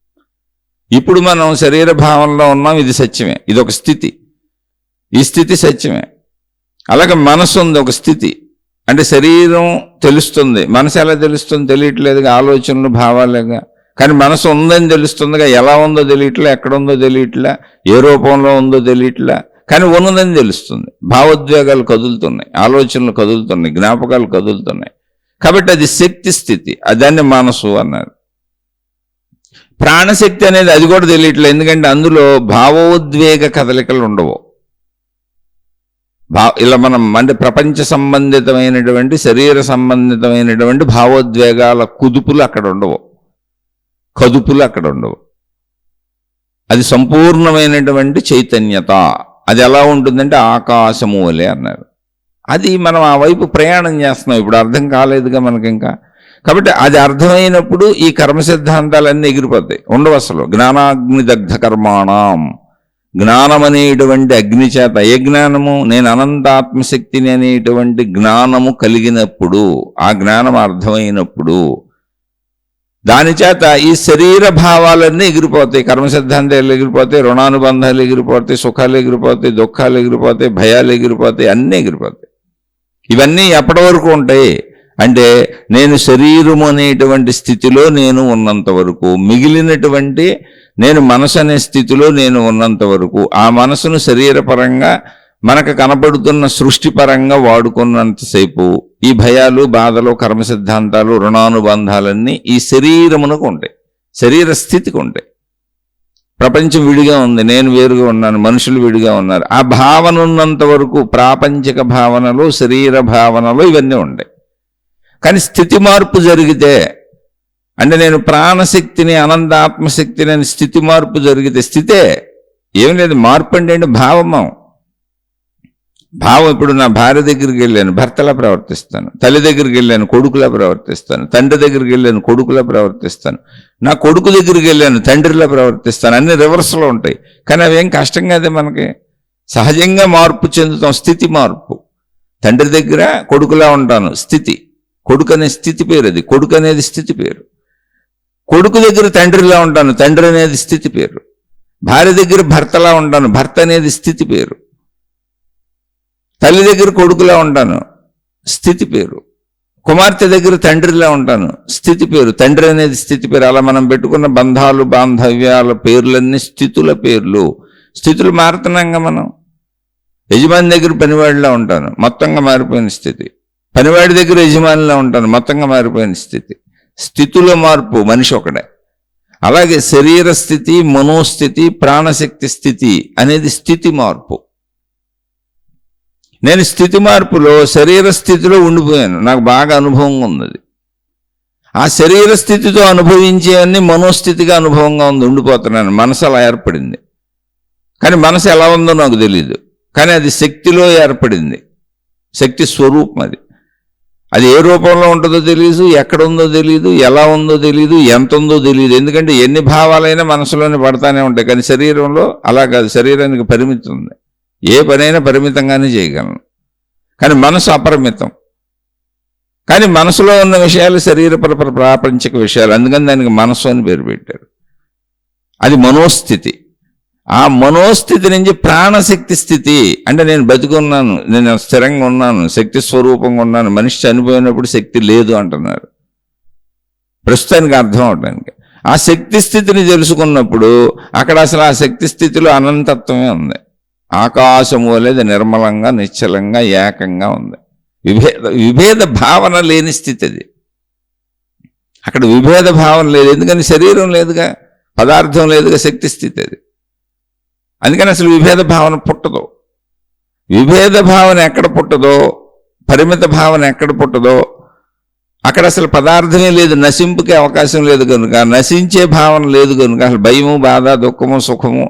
Speaker 1: ఇప్పుడు మనం శరీర భావంలో ఉన్నాం, ఇది సత్యమే, ఇది ఒక స్థితి, ఈ స్థితి సత్యమే. అలాగే మనసు ఉంది, ఒక స్థితి. అంటే శరీరం తెలుస్తుంది, మనసు ఎలా తెలుస్తుంది? తెలియట్లేదుగా, ఆలోచనలు, భావాలేగా. కానీ మనసు ఉందని తెలుస్తుందిగా, ఎలా ఉందో తెలియట్లే, ఎక్కడుందో తెలియట్లే, ఏ రూపంలో ఉందో తెలియట్లే, కానీ ఉన్నదని తెలుస్తుంది. భావోద్వేగాలు కదులుతున్నాయి, ఆలోచనలు కదులుతున్నాయి, జ్ఞాపకాలు కదులుతున్నాయి. కాబట్టి అది శక్తి స్థితి, దాన్ని మనసు అన్నారు. ప్రాణశక్తి అనేది అది కూడా తెలియట్లేదు, ఎందుకంటే అందులో భావోద్వేగ కదలికలు ఉండవు. ఇలా మనం అంటే ప్రపంచ సంబంధితమైనటువంటి, శరీర సంబంధితమైనటువంటి భావోద్వేగాల కుదుపులు అక్కడ ఉండవు, కదుపులు అక్కడ ఉండవు. అది సంపూర్ణమైనటువంటి చైతన్యత. అది ఎలా ఉంటుందంటే ఆకాశము వలె అన్నారు. అది మనం ఆ వైపు ప్రయాణం చేస్తున్నాం, ఇప్పుడు అర్థం కాలేదుగా మనకి ఇంకా. కాబట్టి అది అర్థమైనప్పుడు ఈ కర్మ సిద్ధాంతాలన్నీ ఎగిరిపోతాయి, ఉండవు అసలు. జ్ఞానాగ్ని దగ్ధ కర్మాణం, జ్ఞానం అనేటువంటి అగ్ని చేత. ఏ జ్ఞానము? నేను అనంత ఆత్మశక్తిని అనేటువంటి జ్ఞానము కలిగినప్పుడు, ఆ జ్ఞానం అర్థమైనప్పుడు, దాని చేత ఈ శరీర భావాలన్నీ ఎగిరిపోతాయి. కర్మ సిద్ధాంతాలు ఎగిరిపోతాయి, రుణానుబంధాలు ఎగిరిపోతాయి, సుఖాలు ఎగిరిపోతాయి, దుఃఖాలు ఎగిరిపోతాయి, భయాలు ఎగిరిపోతాయి, అన్నీ ఎగిరిపోతాయి. ఇవన్నీ ఎప్పటి వరకు ఉంటాయి అంటే, నేను శరీరము అనేటువంటి స్థితిలో నేను ఉన్నంత వరకు, మిగిలినటువంటి నేను మనసు అనే స్థితిలో నేను ఉన్నంత వరకు, ఆ మనసును శరీరపరంగా మనకు కనబడుతున్న సృష్టిపరంగా వాడుకున్నంతసేపు ఈ భయాలు, బాధలు, కర్మ సిద్ధాంతాలు, రుణానుబంధాలన్నీ ఈ శరీరమునకు ఉంటాయి, శరీర స్థితికి ఉంటాయి. ప్రపంచం విడిగా ఉంది, నేను వేరుగా ఉన్నాను, మనుషులు విడిగా ఉన్నారు. ఆ భావన ఉన్నంత వరకు ప్రాపంచిక భావనలు, శరీర భావనలు ఇవన్నీ ఉంటాయి. కానీ స్థితి మార్పు జరిగితే, అంటే నేను ప్రాణశక్తిని, అనంత ఆత్మశక్తిని అని స్థితి మార్పు జరిగితే, స్థితే ఏం లేదు, మార్పు అంటే భావము. భావం. ఇప్పుడు నా భార్య దగ్గరికి వెళ్ళాను, భర్తలా ప్రవర్తిస్తాను. తల్లి దగ్గరికి వెళ్ళాను, కొడుకులా ప్రవర్తిస్తాను. తండ్రి దగ్గరికి వెళ్ళాను, కొడుకులా ప్రవర్తిస్తాను. నా కొడుకు దగ్గరికి వెళ్ళాను, తండ్రిలా ప్రవర్తిస్తాను. అన్ని రివర్స్లో ఉంటాయి. కానీ అవేం కష్టం కాదే మనకి, సహజంగా మార్పు చెందుతాం. స్థితి మార్పు. తండ్రి దగ్గర కొడుకులా ఉంటాను, స్థితి. కొడుకు అనే స్థితి పేరు అది, కొడుకు అనేది స్థితి పేరు. కొడుకు దగ్గర తండ్రిలా ఉంటాను, తండ్రి అనేది స్థితి పేరు. భార్య దగ్గర భర్తలా ఉంటాను, భర్త అనేది స్థితి పేరు. తల్లి దగ్గర కొడుకులా ఉంటాను, స్థితి పేరు. కుమార్తె దగ్గర తండ్రిలా ఉంటాను, స్థితి పేరు. తండ్రి అనేది స్థితి పేరు. అలా మనం పెట్టుకున్న బంధాలు, బాంధవ్యాల పేర్లన్నీ స్థితుల పేర్లు. స్థితులు మారుతున్నాంగా మనం. యజమాని దగ్గర పనివాడిలా ఉంటాను, మొత్తంగా మారిపోయిన స్థితి. పనివాడి దగ్గర యజమానిలా ఉంటాను, మొత్తంగా మారిపోయిన స్థితి. స్థితుల మార్పు. మనిషి ఒకడే. అలాగే శరీర స్థితి, మనోస్థితి, ప్రాణశక్తి స్థితి అనేది స్థితి మార్పు. నేను స్థితి మార్పులో శరీర స్థితిలో ఉండిపోయాను, నాకు బాగా అనుభవంగా ఉన్నది. ఆ శరీర స్థితితో అనుభవించేవన్నీ మనోస్థితిగా అనుభవంగా ఉండిపోతున్నాను. మనసు అలా ఏర్పడింది. కానీ మనసు ఎలా ఉందో నాకు తెలియదు, కానీ అది శక్తిలో ఏర్పడింది, శక్తి స్వరూపం. అది ఏ రూపంలో ఉంటుందో తెలియదు, ఎక్కడ ఉందో తెలియదు, ఎలా ఉందో తెలియదు, ఎంత ఉందో తెలియదు. ఎందుకంటే ఎన్ని భావాలైనా మనసులోనే పడతానే ఉంటాయి. కానీ శరీరంలో అలా కాదు, శరీరానికి పరిమితి ఉంది. ఏ పనైనా పరిమితంగానే చేయగలను, కానీ మనసు అపరిమితం. కానీ మనసులో ఉన్న విషయాలు శరీర ప్రాపంచిక విషయాలు, అందుకని దానికి మనసు అని పేరు పెట్టారు. అది మనోస్థితి. ఆ మనోస్థితి నుంచి ప్రాణశక్తి స్థితి, అంటే నేను బతికున్నాను, నేను స్థిరంగా ఉన్నాను, శక్తి స్వరూపంగా ఉన్నాను. మనిషి చనిపోయినప్పుడు శక్తి లేదు అంటున్నారు, ప్రస్తుతానికి అర్థం అవడానికి. ఆ శక్తి స్థితిని తెలుసుకున్నప్పుడు అక్కడ అసలు ఆ శక్తి స్థితిలో అనంతత్వమే ఉంది. ఆకాశం వలెది నిర్మలంగా నిశ్చలంగా ఏకంగా ఉంది. విభేద భావన లేని స్థితి అది. అక్కడ విభేద భావన లేదు, ఎందుకని శరీరం లేదుగా, పదార్థం లేదుగా, శక్తి స్థితి అది. అందుకని అసలు విభేద భావన పుట్టదు. విభేద భావన ఎక్కడ పుట్టదో, పరిమిత భావన ఎక్కడ పుట్టదో అక్కడ అసలు పదార్థమే లేదు, నశింపుకే అవకాశం లేదు కనుక, నశించే భావన లేదు కనుక అసలు భయము, బాధ, దుఃఖము, సుఖము,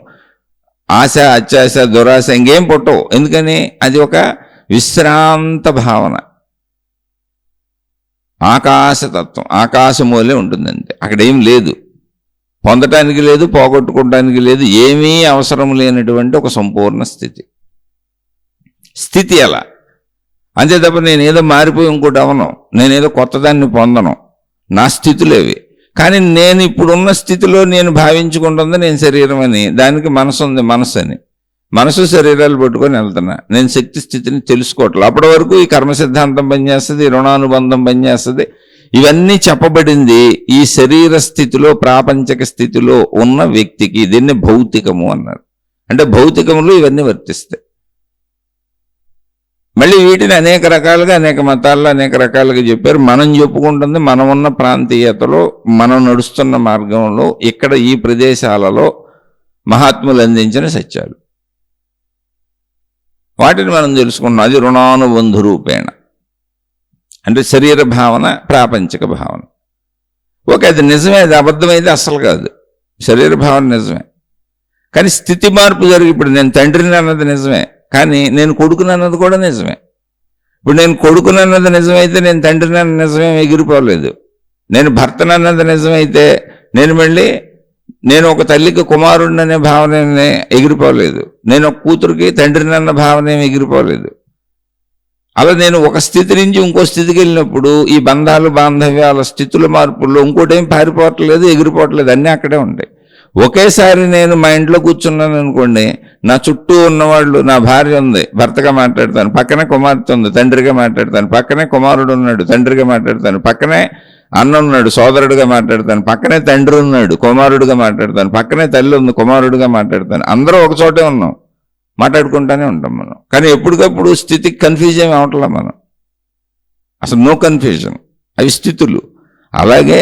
Speaker 1: ఆశ, అత్యాశ, దురాశ ఇంకేం పుట్టవు. ఎందుకని అది ఒక విశ్రాంత భావన, ఆకాశతత్వం, ఆకాశమూలే ఉంటుందంటే అక్కడ ఏం లేదు, పొందటానికి లేదు, పోగొట్టుకోవడానికి లేదు, ఏమీ అవసరం లేనటువంటి ఒక సంపూర్ణ స్థితి అలా. అంతే తప్ప నేనేదో మారిపోయి ఇంకోటి అవను, నేనేదో కొత్తదాన్ని పొందను, నా స్థితులేవి. కానీ నేను ఇప్పుడున్న స్థితిలో నేను భావించుకుంటుంది నేను శరీరం అని, దానికి మనసు ఉంది, మనసు అని, మనసు శరీరాలు పట్టుకొని వెళ్తున్నా. నేను శక్తి స్థితిని తెలుసుకోవట్లేదు. అప్పటి వరకు ఈ కర్మ సిద్ధాంతం పనిచేస్తుంది, రుణానుబంధం పనిచేస్తుంది. ఇవన్నీ చెప్పబడింది ఈ శరీర స్థితిలో, ప్రాపంచక స్థితిలో ఉన్న వ్యక్తికి. దీన్ని భౌతికము అన్నారు. అంటే భౌతికములు ఇవన్నీ వర్తిస్తాయి. మళ్ళీ వీటిని అనేక రకాలుగా, అనేక మతాల్లో అనేక రకాలుగా చెప్పారు. మనం చెప్పుకుంటుంది మనం ఉన్న ప్రాంతీయతలో, మనం నడుస్తున్న మార్గంలో, ఇక్కడ ఈ ప్రదేశాలలో మహాత్ములు అందించిన సత్యాలు, వాటిని మనం తెలుసుకున్నాం. అది రుణానుబంధ రూపేణ, అంటే శరీర భావన, ప్రాపంచిక భావన. ఓకే, అది నిజమే, అది అబద్ధమైతే అస్సలు కాదు. శరీర భావన నిజమే, కానీ స్థితి మార్పు జరిగి, ఇప్పుడు నేను తండ్రిని అన్నది నిజమే, కానీ నేను కొడుకుని అన్నది కూడా నిజమే. ఇప్పుడు నేను కొడుకుని అన్నది నిజమైతే నేను తండ్రిని అన్నది నిజమే ఎగిరిపోలేదు. నేను భర్తను అన్నది నిజమైతే నేను ఒక తల్లికి కుమారుడిని అనే భావన ఎగిరిపోలేదు. నేను ఒక కూతురికి తండ్రిని అన్న భావన ఏమి ఎగిరిపోలేదు. అలా నేను ఒక స్థితి నుంచి ఇంకో స్థితికి వెళ్ళినప్పుడు ఈ బంధాలు, బాంధవ్యాల స్థితుల మార్పుల్లో ఇంకోటేం పారిపోవట్లేదు, ఎగిరిపోవట్లేదు, అన్నీ అక్కడే ఉంటాయి. ఒకేసారి నేను మా ఇంట్లో కూర్చున్నాను అనుకోండి, నా చుట్టూ ఉన్నవాళ్ళు, నా భార్య ఉంది, భర్తగా మాట్లాడతాను, పక్కనే కుమార్తె ఉంది, తండ్రిగా మాట్లాడతాను, పక్కనే కుమారుడు ఉన్నాడు, తండ్రిగా మాట్లాడతాను, పక్కనే అన్న ఉన్నాడు, సోదరుడిగా మాట్లాడతాను, పక్కనే తండ్రి ఉన్నాడు, కుమారుడిగా మాట్లాడతాను, పక్కనే తల్లి ఉంది, కుమారుడిగా మాట్లాడతాను. అందరూ ఒక చోటే ఉన్నాం, మాట్లాడుకుంటానే ఉంటాం మనం. కానీ ఎప్పటికప్పుడు స్థితికి కన్ఫ్యూజ్ ఏమి అవట్లా మనం, అసలు నో కన్ఫ్యూజన్. అవి స్థితులు. అలాగే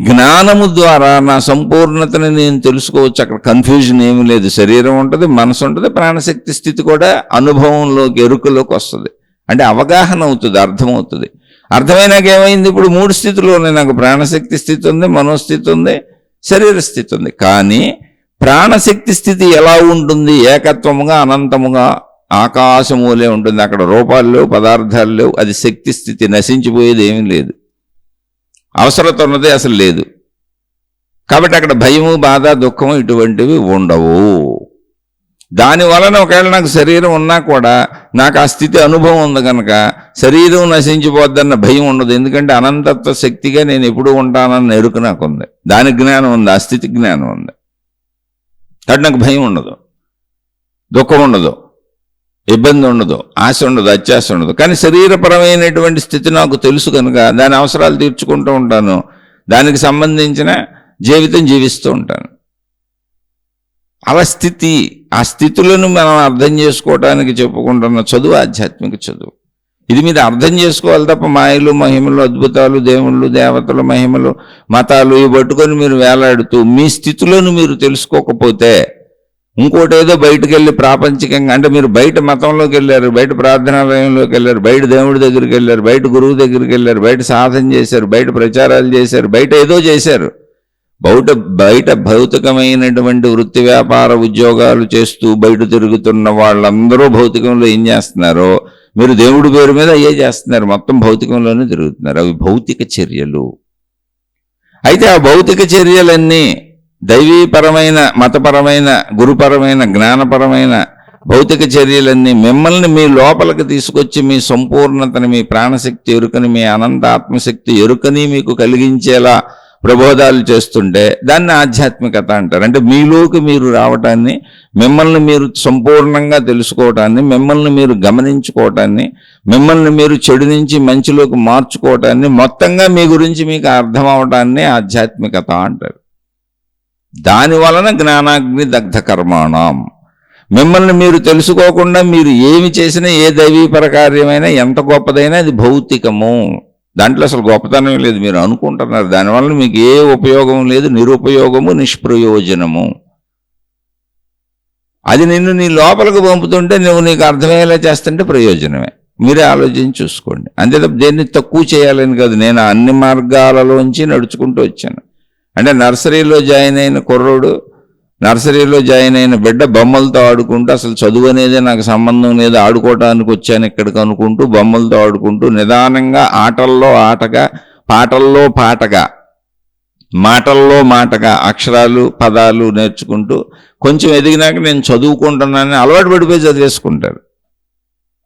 Speaker 1: జ్ఞానము ద్వారా నా సంపూర్ణతని నేను తెలుసుకోవచ్చు. అక్కడ కన్ఫ్యూజన్ ఏమి లేదు. శరీరం ఉంటుంది, మనసు ఉంటుంది, ప్రాణశక్తి స్థితి కూడా అనుభవంలోకి, ఎరుకలోకి వస్తుంది. అంటే అవగాహన అవుతుంది, అర్థమవుతుంది. అర్థమైనాక ఏమైంది, ఇప్పుడు 3 స్థితులు ఉన్నాయి నాకు. ప్రాణశక్తి స్థితి ఉంది, మనోస్థితి ఉంది, శరీర స్థితి ఉంది. కానీ ప్రాణశక్తి స్థితి ఎలా ఉంటుంది? ఏకత్వముగా, అనంతముగా, ఆకాశమూలే ఉంటుంది. అక్కడ రూపాలు లేవు, పదార్థాలు లేవు. అది శక్తి స్థితి, నశించిపోయేది ఏమీ లేదు. అవసరత ఉన్నది అసలు లేదు. కాబట్టి అక్కడ భయము, బాధ, దుఃఖము ఇటువంటివి ఉండవు. దాని వలన ఒకవేళ నాకు శరీరం ఉన్నా కూడా నాకు ఆ స్థితి అనుభవం ఉంది కనుక శరీరం నశించిపోద్దన్న భయం ఉండదు. ఎందుకంటే అనంతత్వ శక్తిగా నేను ఎప్పుడు ఉంటానన్న ఎరుక నాకు ఉంది, దాని జ్ఞానం ఉంది, ఆ స్థితి జ్ఞానం ఉంది. కాబట్టి నాకు భయం ఉండదు, దుఃఖం ఉండదు, ఇబ్బంది ఉండదు, ఆశ ఉండదు, అత్యాశ ఉండదు. కానీ శరీరపరమైనటువంటి స్థితి నాకు తెలుసు కనుక దాని అవసరాలు తీర్చుకుంటూ ఉంటాను, దానికి సంబంధించిన జీవితం జీవిస్తూ ఉంటాను. అలా స్థితి, ఆ స్థితులను మనం అర్థం చేసుకోవడానికి చెప్పుకుంటున్న చదువు ఆధ్యాత్మిక చదువు. ఇది మీరు అర్థం చేసుకోవాలి తప్ప మాయలు, మహిమలు, అద్భుతాలు, దేవుళ్ళు, దేవతలు, మహిమలు, మతాలు ఇవి పట్టుకొని మీరు వేలాడుతూ మీ స్థితులను మీరు తెలుసుకోకపోతే ఇంకోటి ఏదో బయటకు వెళ్ళి ప్రాపంచికంగా, అంటే మీరు బయట మతంలోకి వెళ్ళారు, బయట ప్రార్థనాలయంలోకి వెళ్ళారు, బయట దేవుడి దగ్గరికి వెళ్ళారు, బయట గురువు దగ్గరికి వెళ్ళారు, బయట సాధన చేశారు, బయట ప్రచారాలు చేశారు, బయట ఏదో చేశారు. బయట భౌతికమైనటువంటి వృత్తి, వ్యాపార, ఉద్యోగాలు చేస్తూ బయట తిరుగుతున్న వాళ్ళందరూ భౌతికంలో ఏం చేస్తున్నారో మీరు దేవుడి పేరు మీద అయ్యే చేస్తున్నారు. మొత్తం భౌతికంలోనే తిరుగుతున్నారు. అవి భౌతిక చర్యలు. అయితే ఆ భౌతిక చర్యలన్నీ దైవీపరమైన, మతపరమైన, గురుపరమైన, జ్ఞానపరమైన భౌతిక చర్యలన్నీ మిమ్మల్ని మీ లోపలికి తీసుకొచ్చి మీ సంపూర్ణతని, మీ ప్రాణశక్తి ఎరుకని, మీ అనంత ఆత్మశక్తి ఎరుకని మీకు కలిగించేలా ప్రబోధాలు చేస్తుంటే దాన్ని ఆధ్యాత్మికత అంటారు. అంటే మీలోకి మీరు రావటాన్ని, మిమ్మల్ని మీరు సంపూర్ణంగా తెలుసుకోవటాన్ని, మిమ్మల్ని మీరు గమనించుకోవటాన్ని, మిమ్మల్ని మీరు చెడు నుంచి మంచిలోకి మార్చుకోవటాన్ని, మొత్తంగా మీ గురించి మీకు అర్థం అవటాన్ని ఆధ్యాత్మికత అంటారు. దాని వలన జ్ఞానాగ్ని దగ్ధ కర్మాణం. మిమ్మల్ని మీరు తెలుసుకోకుండా మీరు ఏమి చేసినా, ఏ దైవీపర కార్యమైనా ఎంత గొప్పదైనా అది భౌతికము. దాంట్లో అసలు గొప్పతనం లేదు. మీరు అనుకుంటున్నారు, దానివల్ల మీకు ఏ ఉపయోగం లేదు, నిరుపయోగము, నిష్ప్రయోజనము. అది నిన్ను నీ లోపలికి పంపుతుంటే నువ్వు నీకు అర్థమయ్యేలా చేస్తుంటే ప్రయోజనమే. మీరే ఆలోచించి చూసుకోండి. అంతే తప్ప దేన్ని తక్కువ చేయాలని కాదు. నేను అన్ని మార్గాలలోంచి నడుచుకుంటూ వచ్చాను. అంటే నర్సరీలో జాయిన్ అయిన కుర్రోడు, నర్సరీలో జాయిన్ అయిన బిడ్డ బొమ్మలతో ఆడుకుంటూ, అసలు చదువు అనేది నాకు సంబంధం లేదు, ఆడుకోవడానికి వచ్చాను ఇక్కడికి అనుకుంటూ బొమ్మలతో ఆడుకుంటూ నిదానంగా ఆటల్లో ఆటగా, పాటల్లో పాటగా, మాటల్లో మాటగా అక్షరాలు పదాలు నేర్చుకుంటూ కొంచెం ఎదిగినాక నేను చదువుకుంటున్నానని అలవాటు పడిపోయి చదివేసుకుంటారు.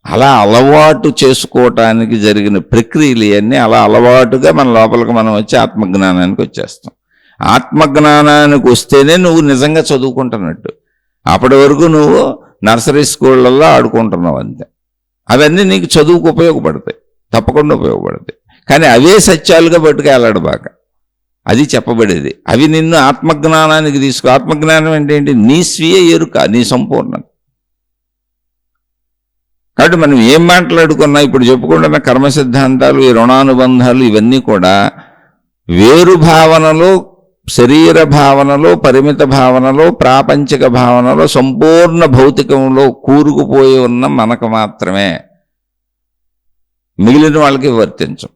Speaker 1: అలా అలవాటు చేసుకోవటానికి జరిగిన ప్రక్రియలు ఇవన్నీ అలా అలవాటుగా మన లోపలికి మనం వచ్చి ఆత్మజ్ఞానానికి వచ్చేస్తాం. ఆత్మజ్ఞానానికి వస్తేనే నువ్వు నిజంగా చదువుకుంటున్నట్టు. అప్పటి వరకు నువ్వు నర్సరీ స్కూళ్ళల్లో ఆడుకుంటున్నావు అంతే. అవన్నీ నీకు చదువుకు ఉపయోగపడతాయి, తప్పకుండా ఉపయోగపడతాయి. కానీ అవే సత్యాలుగా పట్టుకెళ్ళాడు బాగా. అది చెప్పబడేది. అవి నిన్ను ఆత్మజ్ఞానానికి తీసుకో. ఆత్మజ్ఞానం అంటే ఏంటి? నీ స్వీయ ఎరుక, నీ సంపూర్ణత. కాబట్టి మనం ఏం మాట్లాడుకున్నా, ఇప్పుడు చెప్పుకుంటున్న కర్మ సిద్ధాంతాలు, ఈ రుణానుబంధాలు, ఇవన్నీ కూడా వేరు భావనలో, శరీర భావనలో, పరిమిత భావనలో, ప్రాపంచిక భావనలో, సంపూర్ణ భౌతికంలో కూరుకుపోయి ఉన్న మనకు మాత్రమే. మిగిలిన వాళ్ళకి వర్తించవు.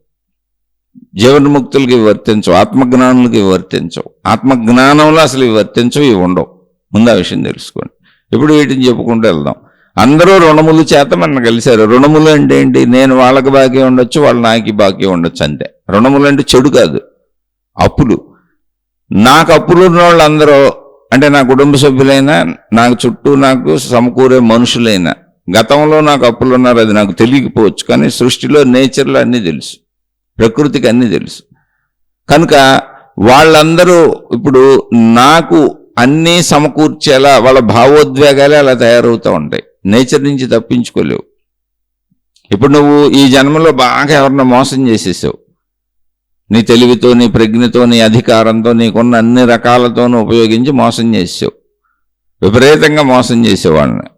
Speaker 1: జీవన్ముక్తులకి వర్తించవు, ఆత్మజ్ఞానులకి వర్తించవు. ఆత్మజ్ఞానంలో అసలు ఇవి వర్తించవు, ఇవి ఉండవు. ముందు ఆ విషయం తెలుసుకోండి. ఇప్పుడు వీటిని చెప్పుకుంటూ వెళ్దాం. అందరూ రుణముల చేత మన కలిశారు. రుణములు అంటే ఏంటి? నేను వాళ్ళకి బాకీ ఉండొచ్చు, వాళ్ళు నాకు బాకీ ఉండొచ్చు, అంతే. రుణములు అంటే చెడు కాదు, అప్పులు. నాకు అప్పులు ఉన్న వాళ్ళు అందరూ, అంటే నా కుటుంబ సభ్యులైనా, నాకు చుట్టూ నాకు సమకూరే మనుషులైనా, గతంలో నాకు అప్పులు ఉన్నారు, అది నాకు తెలియకపోవచ్చు. కానీ సృష్టిలో, నేచర్లో అన్నీ తెలుసు, ప్రకృతికి అన్నీ తెలుసు. కనుక వాళ్ళందరూ ఇప్పుడు నాకు అన్నీ సమకూర్చేలా వాళ్ళ భావోద్వేగాలే అలా తయారవుతూ ఉంటాయి. నేచర్ నుంచి తప్పించుకోలేవు. ఇప్పుడు నువ్వు ఈ జన్మలో బాగా ఎవరినో మోసం చేసేసావు. నీ తెలివితో, నీ ప్రజ్ఞతో, నీ అధికారంతో, నీకున్న అన్ని రకాలతోనూ ఉపయోగించి మోసం చేసావు. విపరీతంగా మోసం చేసేవాళ్ళని.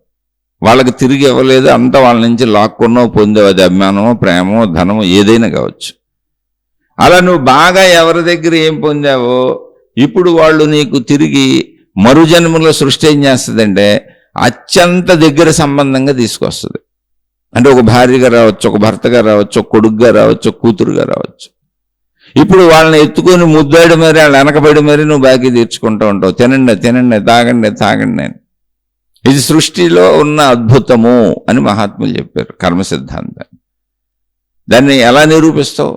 Speaker 1: వాళ్ళకి తిరిగి ఇవ్వలేదు, అంతా వాళ్ళ నుంచి లాక్కున్నో పొందేవు. అది అభిమానమో, ప్రేమో, ధనమో ఏదైనా కావచ్చు. అలా నువ్వు బాగా ఎవరి దగ్గర ఏం పొందావో ఇప్పుడు వాళ్ళు నీకు తిరిగి మరుజన్మలో సృష్టి ఏం చేస్తుందంటే అత్యంత దగ్గర సంబంధంగా తీసుకొస్తుంది. అంటే ఒక భార్యగా రావచ్చు, ఒక భర్తగా రావచ్చు, ఒక కొడుకుగా రావచ్చు, ఒక కూతురుగా రావచ్చు. ఇప్పుడు వాళ్ళని ఎత్తుకొని ముద్దాడి మరి, వాళ్ళు వెనకబడి మరి నువ్వు బాకీ తీర్చుకుంటూ ఉంటావు. తినండి తినండి, తాగండి తాగండి అని. ఇది సృష్టిలో ఉన్న అద్భుతము అని మహాత్ములు చెప్పారు, కర్మ సిద్ధాంతం. దాన్ని ఎలా నిరూపిస్తావు?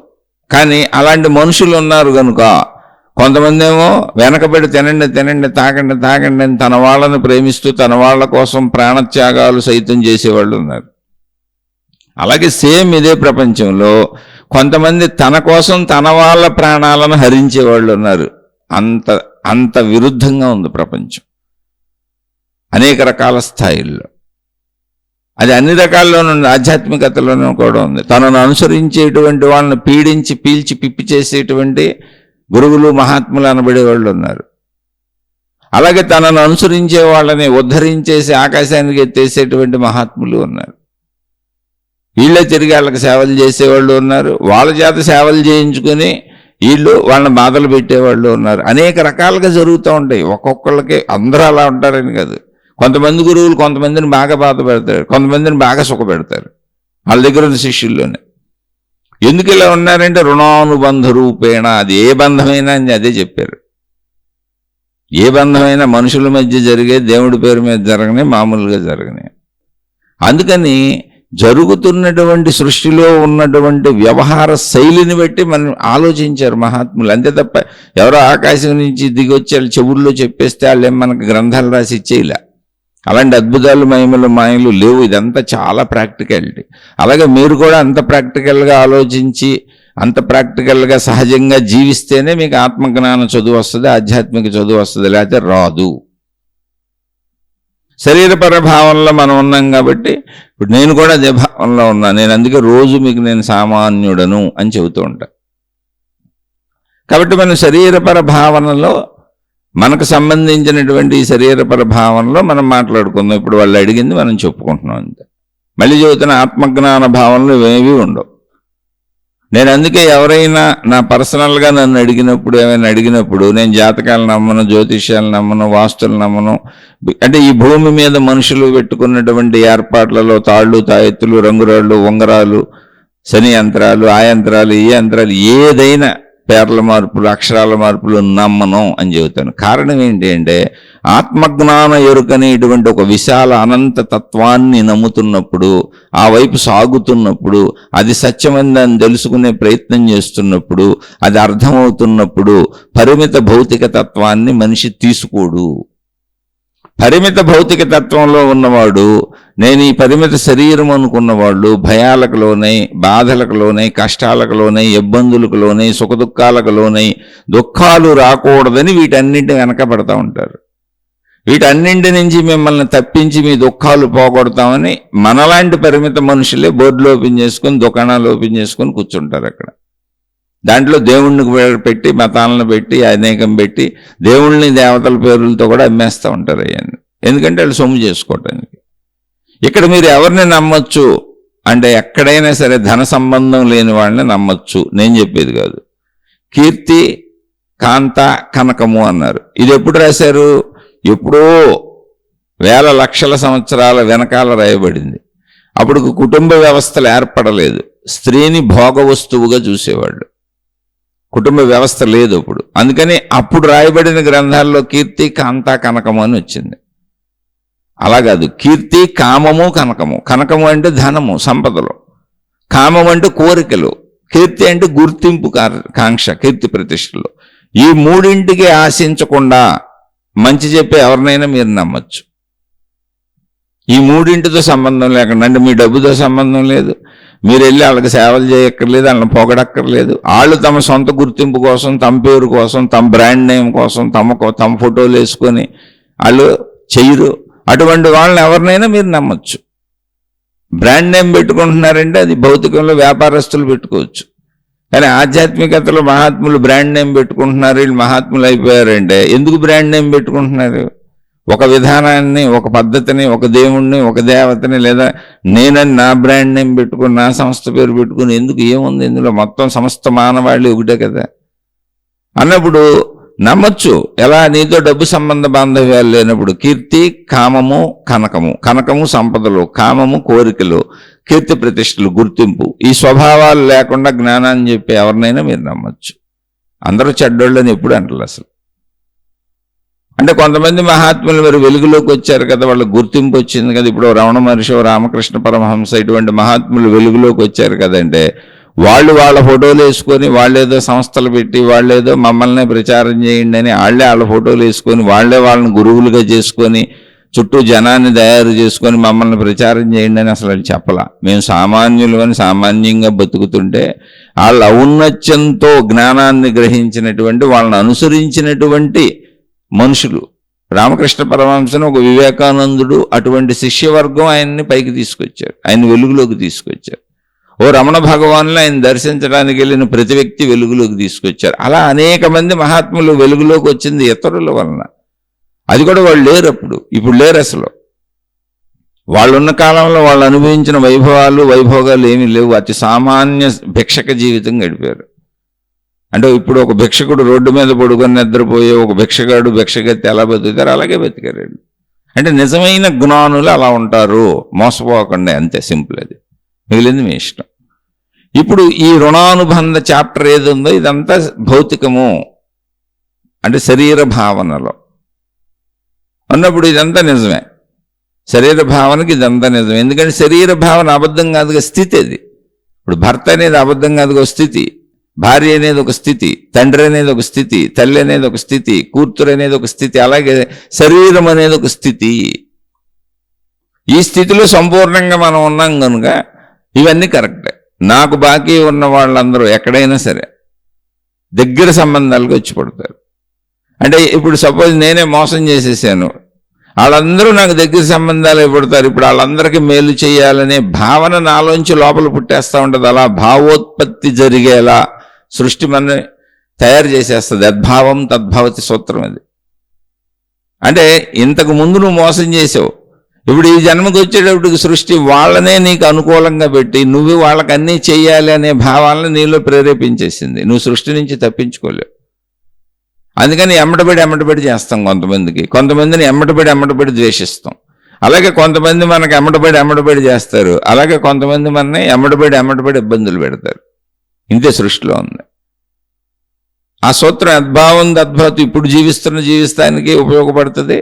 Speaker 1: కానీ అలాంటి మనుషులు ఉన్నారు కనుక కొంతమంది ఏమో వెనకబడి తినండి తినండి, తాగండి తాగండి అని తన వాళ్ళని ప్రేమిస్తూ తన వాళ్ళ కోసం ప్రాణత్యాగాలు సైతం చేసేవాళ్ళు ఉన్నారు. అలాగే సేమ్ ఇదే ప్రపంచంలో కొంతమంది తన కోసం తన వాళ్ళ ప్రాణాలను హరించేవాళ్ళు ఉన్నారు. అంత విరుద్ధంగా ఉంది ప్రపంచం అనేక రకాల స్థాయిల్లో. అది అన్ని రకాల్లోనూ ఉంది, ఆధ్యాత్మికతలోనూ కూడా ఉంది. తనను అనుసరించేటువంటి వాళ్ళని పీడించి పీల్చి పిప్పి చేసేటువంటి గురువులు, మహాత్ములు అనబడేవాళ్ళు ఉన్నారు. అలాగే తనను అనుసరించే వాళ్ళని ఉద్ధరించేసి ఆకాశానికి ఎత్తేసేటువంటి మహాత్ములు ఉన్నారు. వీళ్ళే తిరిగి వాళ్ళకి సేవలు చేసేవాళ్ళు ఉన్నారు. వాళ్ళ చేత సేవలు చేయించుకుని వీళ్ళు వాళ్ళని బాధలు పెట్టేవాళ్ళు ఉన్నారు. అనేక రకాలుగా జరుగుతూ ఉంటాయి. ఒక్కొక్కళ్ళకి అందరూ అలా ఉంటారని కాదు. కొంతమంది గురువులు కొంతమందిని బాగా బాధ పెడతారు, కొంతమందిని బాగా సుఖ పెడతారు వాళ్ళ దగ్గర ఉన్న శిష్యుల్లోనే. ఎందుకు ఇలా ఉన్నారంటే రుణానుబంధ రూపేణ. అది ఏ బంధమైనా అని అదే చెప్పారు. ఏ బంధమైనా మనుషుల మధ్య జరిగే, దేవుడి పేరు మీద జరగనే, మామూలుగా జరగనే. అందుకని జరుగుతున్నటువంటి సృష్టిలో ఉన్నటువంటి వ్యవహార శైలిని బట్టి మనం ఆలోచించారు మహాత్ములు. అంతే తప్ప ఎవరో ఆకాశం నుంచి దిగి వచ్చి వాళ్ళు చెవుల్లో చెప్పేస్తే వాళ్ళేం మనకు గ్రంథాలు రాసి ఇచ్చేయలే. అలాంటి అద్భుతాలు, మహిమలు, మాయలు లేవు. ఇదంతా చాలా ప్రాక్టికాలిటీ. అలాగే మీరు కూడా అంత ప్రాక్టికల్గా ఆలోచించి, అంత ప్రాక్టికల్గా సహజంగా జీవిస్తేనే మీకు ఆత్మజ్ఞాన చదువు వస్తుంది, ఆధ్యాత్మిక చదువు వస్తుంది, లేకపోతే రాదు. శరీరపర భావనలో మనం ఉన్నాం కాబట్టి ఇప్పుడు నేను కూడా అదే భావనలో ఉన్నాను. నేను అందుకే రోజు మీకు నేను సామాన్యుడను అని చెబుతూ ఉంటాను. కాబట్టి మనం శరీరపర భావనలో మనకు సంబంధించినటువంటి ఈ శరీరపర భావనలో మనం మాట్లాడుకుందాం. ఇప్పుడు వాళ్ళు అడిగింది మనం చెప్పుకుంటున్నాం అంతే. మళ్ళీ చెబుతున్న ఆత్మజ్ఞాన భావనలు ఏమీ ఉండవు. నేను అందుకే ఎవరైనా నా పర్సనల్గా నన్ను అడిగినప్పుడు, ఏమైనా అడిగినప్పుడు, నేను జాతకాలు నమ్మను, జ్యోతిష్యాలు నమ్మను, వాస్తులు నమ్మను. అంటే ఈ భూమి మీద మనుషులు పెట్టుకున్నటువంటి ఏర్పాట్లలో తాళ్ళు, తాయెత్తులు, రంగురాళ్ళు, ఉంగరాలు, శని యంత్రాలు, ఆ యంత్రాలు, ఈ యంత్రాలు, ఏదైనా పేర్ల మార్పులు, అక్షరాల మార్పులు నమ్మను అని చెబుతాను. కారణం ఏంటి అంటే ఆత్మజ్ఞాన ఎరుకనేటువంటి ఒక విశాల అనంత తత్వాన్ని నమ్ముతున్నప్పుడు, ఆ వైపు సాగుతున్నప్పుడు, అది సత్యమని తెలుసుకునే ప్రయత్నం చేస్తున్నప్పుడు, అది అర్థమవుతున్నప్పుడు పరిమిత భౌతిక తత్వాన్ని మనిషి తీసుకోడు. పరిమిత భౌతిక తత్వంలో ఉన్నవాడు, నేను ఈ పరిమిత శరీరం అనుకున్నవాళ్ళు భయాలకు లోనై, బాధలకు లోనై, కష్టాలకు లోనై, ఇబ్బందులకు లోనై, సుఖదుఖాలకు లోనై, దుఃఖాలు రాకూడదని వీటన్నింటి వెనకబడతా ఉంటారు. వీటన్నింటి నుంచి మిమ్మల్ని తప్పించి మీ దుఃఖాలు పోగొడతామని మనలాంటి పరిమిత మనుషులే బోర్డులు ఓపెన్ చేసుకొని, దుకాణాలు ఓపెన్ చేసుకొని కూర్చుంటారు అక్కడ. దాంట్లో దేవుణ్ణి పెట్టి, మతాలను పెట్టి, అనేకం పెట్టి, దేవుళ్ళని దేవతల పేర్లతో కూడా అమ్మేస్తూ ఉంటారు అయ్యాన్ని. ఎందుకంటే వాళ్ళు సొమ్ము చేసుకోవటానికి. ఇక్కడ మీరు ఎవరిని నమ్మొచ్చు అంటే ఎక్కడైనా సరే ధన సంబంధం లేని వాళ్ళని నమ్మొచ్చు. నేను చెప్పేది కాదు. కీర్తి, కాంత, కనకము అన్నారు. ఇది ఎప్పుడు రాశారు? ఎప్పుడో వేల లక్షల సంవత్సరాల వెనకాల రాయబడింది. అప్పుడు కుటుంబ వ్యవస్థలు ఏర్పడలేదు. స్త్రీని భోగ వస్తువుగా చూసేవాళ్ళు. కుటుంబ వ్యవస్థ లేదు అప్పుడు. అందుకని అప్పుడు రాయబడిన గ్రంథాల్లో కీర్తి, కాంత, కనకము అని వచ్చింది. అలా కాదు. కీర్తి, కామము, కనకము. కనకము అంటే ధనము, సంపదలు. కామం అంటే కోరికలు. కీర్తి అంటే గుర్తింపు, కాంక్ష, కీర్తి ప్రతిష్టలు. ఈ మూడింటికి ఆశించకుండా మంచి చెప్పే ఎవరినైనా మీరు నమ్మచ్చు. ఈ మూడింటితో సంబంధం లేకుండా, అంటే మీ డబ్బుతో సంబంధం లేదు, మీరు వెళ్ళి వాళ్ళకి సేవలు చేయక్కర్లేదు, వాళ్ళని పొగడక్కర్లేదు. వాళ్ళు తమ సొంత గుర్తింపు కోసం, తమ పేరు కోసం, తమ బ్రాండ్ నేమ్ కోసం తమ ఫోటోలు వేసుకొని వాళ్ళు చెయ్యరు. అటువంటి వాళ్ళని ఎవరినైనా మీరు నమ్మచ్చు. బ్రాండ్ నేమ్ పెట్టుకుంటున్నారంటే అది భౌతికంలో వ్యాపారస్తులు పెట్టుకోవచ్చు. కానీ ఆధ్యాత్మికతలో మహాత్ములు బ్రాండ్ నేమ్ పెట్టుకుంటున్నారు, వీళ్ళు మహాత్ములు అయిపోయారంటే ఎందుకు బ్రాండ్ నేమ్ పెట్టుకుంటున్నారు? ఒక విధానాన్ని, ఒక పద్ధతిని, ఒక దేవుణ్ణి, ఒక దేవతని, లేదా నేనని నా బ్రాండ్ నేమ్ పెట్టుకుని, నా సంస్థ పేరు పెట్టుకుని ఎందుకు? ఏముంది ఇందులో? మొత్తం సమస్త మానవాళి ఒకటే కదా అన్నప్పుడు నమ్మచ్చు. ఎలా? నీతో డబ్బు సంబంధ బాంధవ్యాలు లేనప్పుడు. కీర్తి, కామము, కనకము. కనకము సంపదలు, కామము కోరికలు, కీర్తి ప్రతిష్టలు, గుర్తింపు. ఈ స్వభావాలు లేకుండా జ్ఞానాన్ని చెప్పి ఎవరినైనా మీరు నమ్మచ్చు. అందరూ చెడ్డోళ్ళని ఎప్పుడు అంటారు అసలు. అంటే కొంతమంది మహాత్ములు మరి వెలుగులోకి వచ్చారు కదా, వాళ్ళకి గుర్తింపు వచ్చింది కదా. ఇప్పుడు రమణ మహర్షి, రామకృష్ణ పరమహంస, ఇటువంటి మహాత్ములు వెలుగులోకి వచ్చారు కదంటే వాళ్ళు వాళ్ళ ఫోటోలు వేసుకొని, వాళ్ళేదో సంస్థలు పెట్టి, వాళ్ళేదో మమ్మల్ని ప్రచారం చేయండి అని వాళ్ళ ఫోటోలు వేసుకొని, వాళ్ళని గురువులుగా చేసుకొని, చుట్టూ జనాన్ని తయారు చేసుకొని మమ్మల్ని ప్రచారం చేయండి అని అసలు చెప్పలా. మేము సామాన్యులు అని సామాన్యంగా బతుకుతుంటే వాళ్ళ ఔన్నత్యంతో జ్ఞానాన్ని గ్రహించినటువంటి, వాళ్ళని అనుసరించినటువంటి మనుషులు. రామకృష్ణ పరమహంసను, ఒక వివేకానందుడు, అటువంటి శిష్యవర్గం ఆయన్ని పైకి తీసుకొచ్చారు, ఆయన వెలుగులోకి తీసుకొచ్చారు. ఓ రమణ భగవాన్లు ఆయన దర్శించడానికి వెళ్ళిన ప్రతి వ్యక్తి వెలుగులోకి తీసుకొచ్చారు. అలా అనేక మంది మహాత్ములు వెలుగులోకి వచ్చింది ఇతరుల వలన. అది కూడా వాళ్ళు లేరు అప్పుడు. ఇప్పుడు లేరు అసలు. వాళ్ళున్న కాలంలో వాళ్ళు అనుభవించిన వైభోగాలు ఏమీ లేవు. అతి సామాన్య భిక్షక జీవితం గడిపారు. అంటే ఇప్పుడు ఒక భిక్షకుడు రోడ్డు మీద పడుకొని నిద్రపోయే ఒక భిక్షగాడు, భిక్షగత్తి ఎలా బతుకుతారు అలాగే బతికారు. అంటే నిజమైన జ్ఞానులు అలా ఉంటారు, మోసపోకుండా. అంతే, సింపుల్. అది మిగిలింది మీ ఇష్టం. ఇప్పుడు ఈ రుణానుబంధ చాప్టర్ ఏది ఉందో ఇదంతా భౌతికము, అంటే శరీర భావనలో ఉన్నప్పుడు ఇదంతా నిజమే. శరీర భావనకి ఇదంతా నిజమే. ఎందుకంటే శరీర భావన అబద్ధం కాదుగా, స్థితి అది. ఇప్పుడు భర్త అనేది అబద్ధం కాదుగా స్థితి, భార్య అనేది ఒక స్థితి, తండ్రి అనేది ఒక స్థితి, తల్లి అనేది ఒక స్థితి, కూతురు అనేది ఒక స్థితి. అలాగే శరీరం అనేది ఒక స్థితి. ఈ స్థితిలో సంపూర్ణంగా మనం ఉన్నాం కనుక ఇవన్నీ కరెక్టే. నాకు బాకీ ఉన్న వాళ్ళందరూ ఎక్కడైనా సరే దగ్గర సంబంధాలకు వచ్చి పడతారు. అంటే ఇప్పుడు సపోజ్ నేనే మోసం చేసేసాను, వాళ్ళందరూ నాకు దగ్గర సంబంధాలు పడతారు. ఇప్పుడు వాళ్ళందరికీ మేలు చేయాలనే భావన నాలోంచి లోపల పుట్టేస్తూ ఉంటుంది. అలా భావోత్పత్తి జరిగేలా సృష్టి మన తయారు చేసేస్తుంది. అద్భావం తద్భవతి సూత్రం అది. అంటే ఇంతకు ముందు నువ్వు మోసం చేసావు, ఇప్పుడు ఈ జన్మకు వచ్చేటప్పటికి సృష్టి వాళ్ళనే నీకు అనుకూలంగా పెట్టి నువ్వు వాళ్ళకి అన్నీ చెయ్యాలి అనే భావాలను నీలో ప్రేరేపించేసింది. నువ్వు సృష్టి నుంచి తప్పించుకోలేవు. అందుకని ఎమ్మటబడి చేస్తాం. కొంతమందిని ఎమ్మటబడి ద్వేషిస్తాం. అలాగే కొంతమంది మనకు ఎమ్మటబడి చేస్తారు. అలాగే కొంతమంది మనని ఎమ్మటబడి ఇబ్బందులు పెడతారు. ఇంతే సృష్టిలో ఉంది. ఆ సూత్రం అద్భుతం ఇప్పుడు జీవిస్తానికి ఉపయోగపడుతుంది.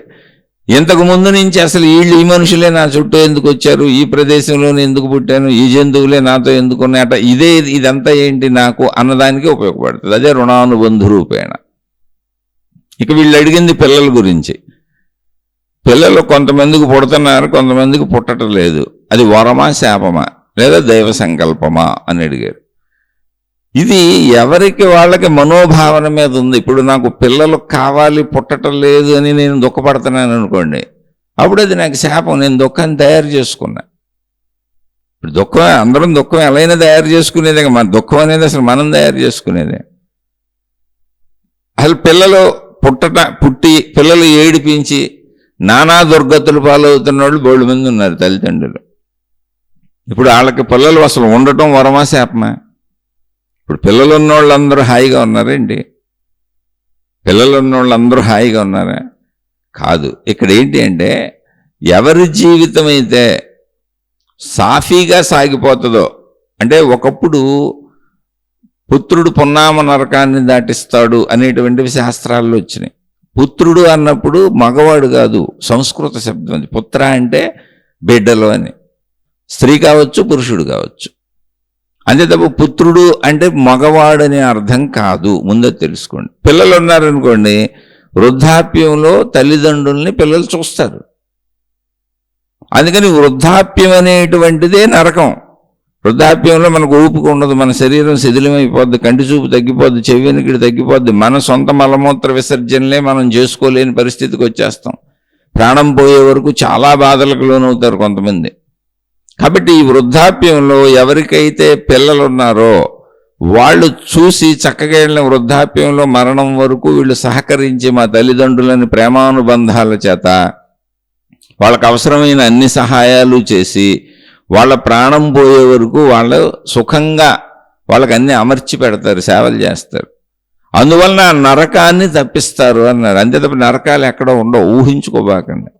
Speaker 1: ఇంతకు ముందు నుంచి అసలు వీళ్ళు ఈ మనుషులే నా చుట్టూ ఎందుకు వచ్చారు, ఈ ప్రదేశంలోనే ఎందుకు పుట్టాను, ఈ జంతువులే నాతో ఎందుకు ఉన్నాయట, ఇదంతా ఏంటి నాకు అన్నదానికి ఉపయోగపడుతుంది. అదే రుణానుబంధ రూపేణ. ఇక వీళ్ళు అడిగింది పిల్లల గురించి. పిల్లలు కొంతమందికి పుడుతున్నారు, కొంతమందికి పుట్టడం లేదు. అది వరమా శాపమా లేదా దైవ సంకల్పమా అని అడిగారు. ఇది ఎవరికి వాళ్ళకి మనోభావన మీద ఉంది. ఇప్పుడు నాకు పిల్లలు కావాలి, పుట్టడం లేదు అని నేను దుఃఖపడుతున్నాను అనుకోండి, అప్పుడు అది నాకు శాపం. నేను దుఃఖాన్ని తయారు చేసుకున్నా. ఇప్పుడు అందరం దుఃఖం ఎలా అయినా తయారు చేసుకునేదే. మన దుఃఖం అనేది అసలు మనం తయారు చేసుకునేదే. అసలు పిల్లలు పుట్టి పిల్లలు ఏడిపించి నానా దుర్గతులు పాలవుతున్న వాళ్ళు బోళ్ళు మంది ఉన్నారు తల్లిదండ్రులు. ఇప్పుడు వాళ్ళకి పిల్లలు అసలు ఉండటం వరమా శాపమా? ఇప్పుడు పిల్లలు ఉన్నోళ్ళందరూ హాయిగా ఉన్నారండి? పిల్లలు ఉన్నోళ్ళందరూ హాయిగా ఉన్నారా? కాదు. ఇక్కడ ఏంటి అంటే ఎవరి జీవితం అయితే సాఫీగా సాగిపోతుందో, అంటే ఒకప్పుడు పుత్రుడు పున్నామ నరకాన్ని దాటిస్తాడు అనేటువంటివి శాస్త్రాల్లో వచ్చినాయి. పుత్రుడు అన్నప్పుడు మగవాడు కాదు, సంస్కృత శబ్దం అది. పుత్ర అంటే బిడ్డలు అని. స్త్రీ కావచ్చు, పురుషుడు కావచ్చు. అంతే తప్ప పుత్రుడు అంటే మగవాడు అనే అర్థం కాదు. ముందే తెలుసుకోండి. పిల్లలు ఉన్నారనుకోండి, వృద్ధాప్యంలో తల్లిదండ్రుల్ని పిల్లలు చూస్తారు. అందుకని వృద్ధాప్యం అనేటువంటిదే నరకం. వృద్ధాప్యంలో మనకు ఊపిక ఉండదు, మన శరీరం శిథిలమైపోద్ది, కంటి చూపు తగ్గిపోద్ది, చెవి వెనుకడి తగ్గిపోద్ది, మన సొంత మలమూత్ర విసర్జనలే మనం చేసుకోలేని పరిస్థితికి వచ్చేస్తాం. ప్రాణం పోయే వరకు చాలా బాధలకు లోనవుతారు కొంతమంది. కాబట్టి ఈ వృద్ధాప్యంలో ఎవరికైతే పిల్లలు ఉన్నారో వాళ్ళు చూసి చక్కగా వెళ్ళిన వృద్ధాప్యంలో మరణం వరకు వీళ్ళు సహకరించి మా తల్లిదండ్రులని ప్రేమానుబంధాల చేత వాళ్ళకు అవసరమైన అన్ని సహాయాలు చేసి వాళ్ళ ప్రాణం పోయే వరకు వాళ్ళు సుఖంగా వాళ్ళకి అన్ని అమర్చి పెడతారు, సేవలు చేస్తారు. అందువలన నరకాన్ని తప్పిస్తారు అన్నారు. అంతే తప్ప నరకాలు ఎక్కడో ఉండవు, ఊహించుకోబాకండి.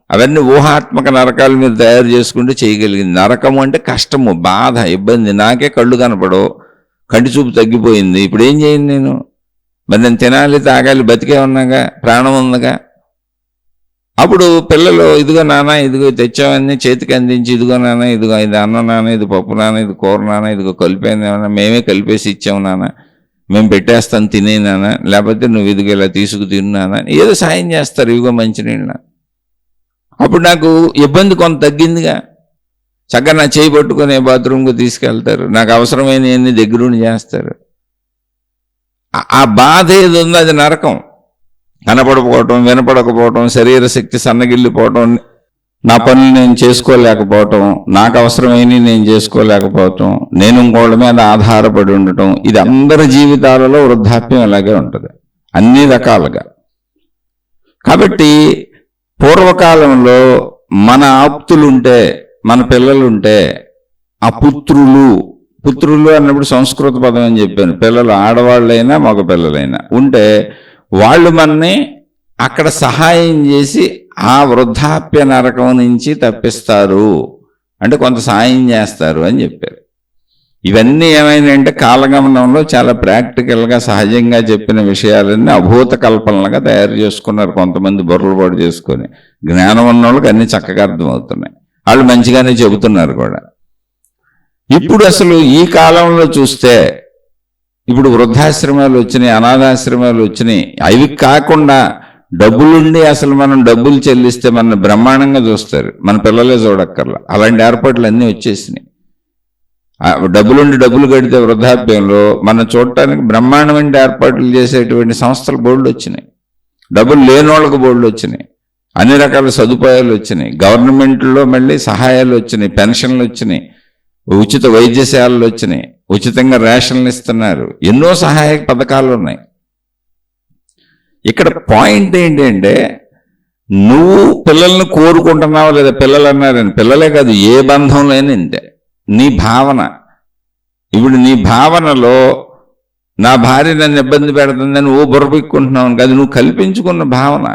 Speaker 1: అవన్నీ ఊహాత్మక నరకాలు మీరు తయారు చేసుకుంటే చేయగలిగింది. నరకము అంటే కష్టము, బాధ, ఇబ్బంది. నాకే కళ్ళు కనపడవు, కంటి చూపు తగ్గిపోయింది, ఇప్పుడు ఏం చేయను నేను? మరి నేను తినాలి, తాగాలి, బతికే ఉన్నాగా, ప్రాణం ఉందిగా. అప్పుడు పిల్లలు ఇదిగో నాన్న, ఇదిగో తెచ్చామని చేతికి అందించి, ఇదిగో నాన్న, ఇదిగో ఇది అన్నం నాన్న, ఇది పప్పు నాన్న, ఇది కూర నాన్న, ఇదిగో కలిపేది నాన్న, మేమే కలిపేసి ఇచ్చాము నాన్న, మేము పెట్టేస్తాను తినే నాన్న, లేకపోతే నువ్వు ఇదిగో ఇలా తీసుకు తిన్నానా, ఏదో సాయం చేస్తారు. ఇదిగో మంచినీళ్ళ. అప్పుడు నాకు ఇబ్బంది కొంత తగ్గిందిగా. చక్కగా నా చేయి పట్టుకుని బాత్రూమ్కి తీసుకెళ్తారు, నాకు అవసరమైనవన్నీ దగ్గరుండి చేస్తారు. ఆ బాధ ఏది ఉందో అది నరకం. కనపడకపోవటం, వినపడకపోవటం, శరీర శక్తి సన్నగిల్లిపోవటం, నా పనులు నేను చేసుకోలేకపోవటం, నాకు అవసరమైనవి నేను చేసుకోలేకపోవటం, నేను ఇంకోళ్ళ మీద ఆధారపడి ఉండటం, ఇది అందరి జీవితాలలో వృద్ధాప్యం అలాగే ఉంటుంది అన్ని రకాలుగా. కాబట్టి పూర్వకాలంలో మన ఆప్తులుంటే, మన పిల్లలుంటే, ఆ పుత్రులు అన్నప్పుడు సంస్కృత పదం అని చెప్పాను. పిల్లలు ఆడవాళ్ళైనా మగ పిల్లలైనా ఉంటే వాళ్ళు మనని అక్కడ సహాయం చేసి ఆ వృద్ధాప్య నరకం నుంచి తప్పిస్తారు, అంటే కొంత సహాయం చేస్తారు అని చెప్పారు. ఇవన్నీ ఏమైనాయంటే కాలగమనంలో చాలా ప్రాక్టికల్గా సహజంగా చెప్పిన విషయాలన్నీ అభూత కల్పనలుగా తయారు చేసుకున్నారు కొంతమంది, బుర్రలు పాటు చేసుకొని. జ్ఞానం ఉన్న వాళ్ళకి అన్నీ చక్కగా అర్థమవుతున్నాయి, వాళ్ళు మంచిగానే చెబుతున్నారు కూడా. ఇప్పుడు అసలు ఈ కాలంలో చూస్తే ఇప్పుడు వృద్ధాశ్రమాలు వచ్చినాయి, అనాథాశ్రమాలు వచ్చినాయి. అవి కాకుండా డబ్బులుండి అసలు మనం డబ్బులు చెల్లిస్తే మన బ్రహ్మాండంగా చూస్తారు, మన పిల్లలే చూడక్కర్లా. అలాంటి ఏర్పాట్లు అన్నీ వచ్చేసినాయి. డబ్బులుండి డబ్బులు కడితే వృద్ధాప్యంలో మనం చూడటానికి బ్రహ్మాండమైన ఏర్పాట్లు చేసేటువంటి సంస్థలు బోర్డులు వచ్చినాయి. డబ్బులు లేని వాళ్ళకి బోర్డులు వచ్చినాయి, అన్ని రకాల సదుపాయాలు వచ్చినాయి. గవర్నమెంట్లో మళ్ళీ సహాయాలు వచ్చినాయి, పెన్షన్లు వచ్చినాయి, ఉచిత వైద్యశాలలు వచ్చినాయి, ఉచితంగా రేషన్లు ఇస్తున్నారు, ఎన్నో సహాయక పథకాలు ఉన్నాయి. ఇక్కడ పాయింట్ ఏంటంటే నువ్వు పిల్లల్ని కోరుకుంటున్నావా లేదా? పిల్లలు అన్నారని పిల్లలే కాదు, ఏ బంధంలో అయినా ఇంతే. నీ భావన, ఇప్పుడు నీ భావనలో నా భార్య నన్ను ఇబ్బంది పెడుతుందని ఓ బుర్రపిక్కుంటున్నావు కాదు, నువ్వు కల్పించుకున్న భావన.